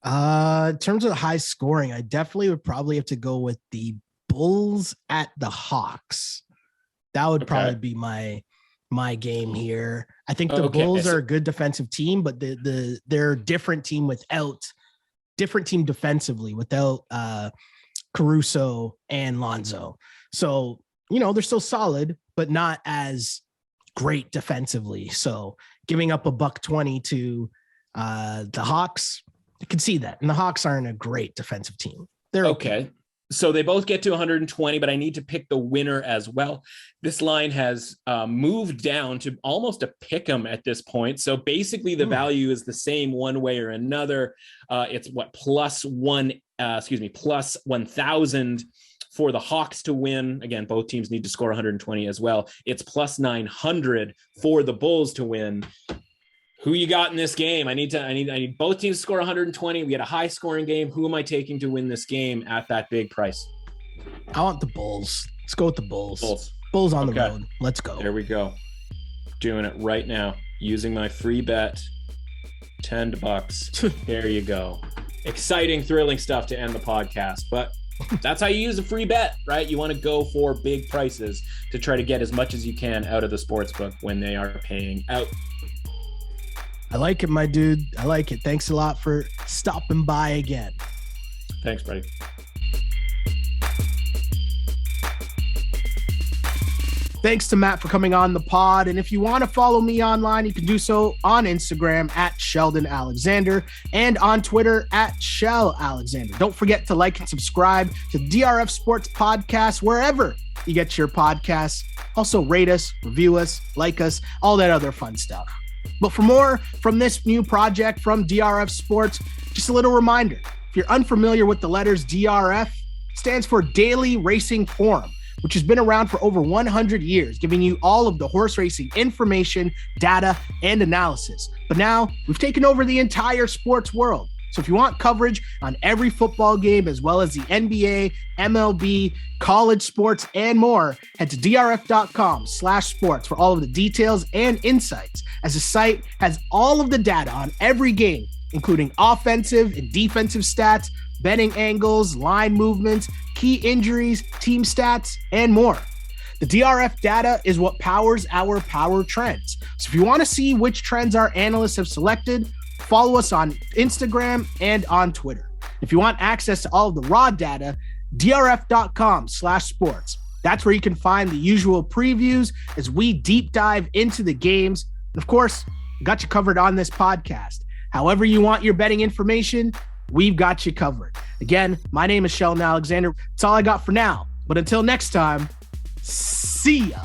In terms of high scoring, I definitely would probably have to go with the Bulls at the Hawks. That would probably be my game here. I think the Bulls are a good defensive team, but they're a different team defensively without Caruso and Lonzo. So, they're still solid, but not as great defensively. So giving up $120 to the Hawks, I can see that. And the Hawks aren't a great defensive team. They're okay. So they both get to 120, but I need to pick the winner as well. This line has moved down to almost a pick 'em at this point. So basically the value is the same one way or another. It's plus 1,000 for the Hawks to win. Again, both teams need to score 120 as well. It's plus 900 for the Bulls to win. Who you got in this game? I need both teams to score 120. We get a high scoring game. Who am I taking to win this game at that big price? I want the Bulls. Let's go with the Bulls. Bulls on the road. Let's go. There we go. Doing it right now. Using my free bet. $10. There you go. Exciting, thrilling stuff to end the podcast. But that's how you use a free bet, right? You want to go for big prices to try to get as much as you can out of the sportsbook when they are paying out. I like it, my dude. I like it. Thanks a lot for stopping by again. Thanks, buddy. Thanks to Matt for coming on the pod. And if you want to follow me online, you can do so on Instagram at Sheldon Alexander and on Twitter at Shell Alexander. Don't forget to like and subscribe to DRF Sports Podcast wherever you get your podcasts. Also rate us, review us, like us, all that other fun stuff. But for more from this new project from DRF Sports, just a little reminder, if you're unfamiliar with the letters DRF, it stands for Daily Racing Forum, which has been around for over 100 years, giving you all of the horse racing information, data, and analysis. But now we've taken over the entire sports world. So if you want coverage on every football game, as well as the NBA, MLB, college sports, and more, head to drf.com/sports for all of the details and insights, as the site has all of the data on every game, including offensive and defensive stats, betting angles, line movements, key injuries, team stats, and more. The DRF data is what powers our power trends. So if you want to see which trends our analysts have selected, follow us on Instagram and on Twitter. If you want access to all of the raw data, drf.com/sports. That's where you can find the usual previews as we deep dive into the games. And of course, we got you covered on this podcast. However you want your betting information, we've got you covered. Again, my name is Sheldon Alexander. That's all I got for now. But until next time, see ya.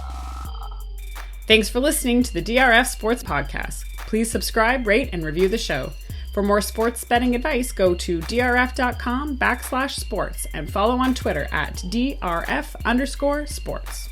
Thanks for listening to the DRF Sports Podcast. Please subscribe, rate, and review the show. For more sports betting advice, go to drf.com/sports and follow on Twitter at @DRF_sports.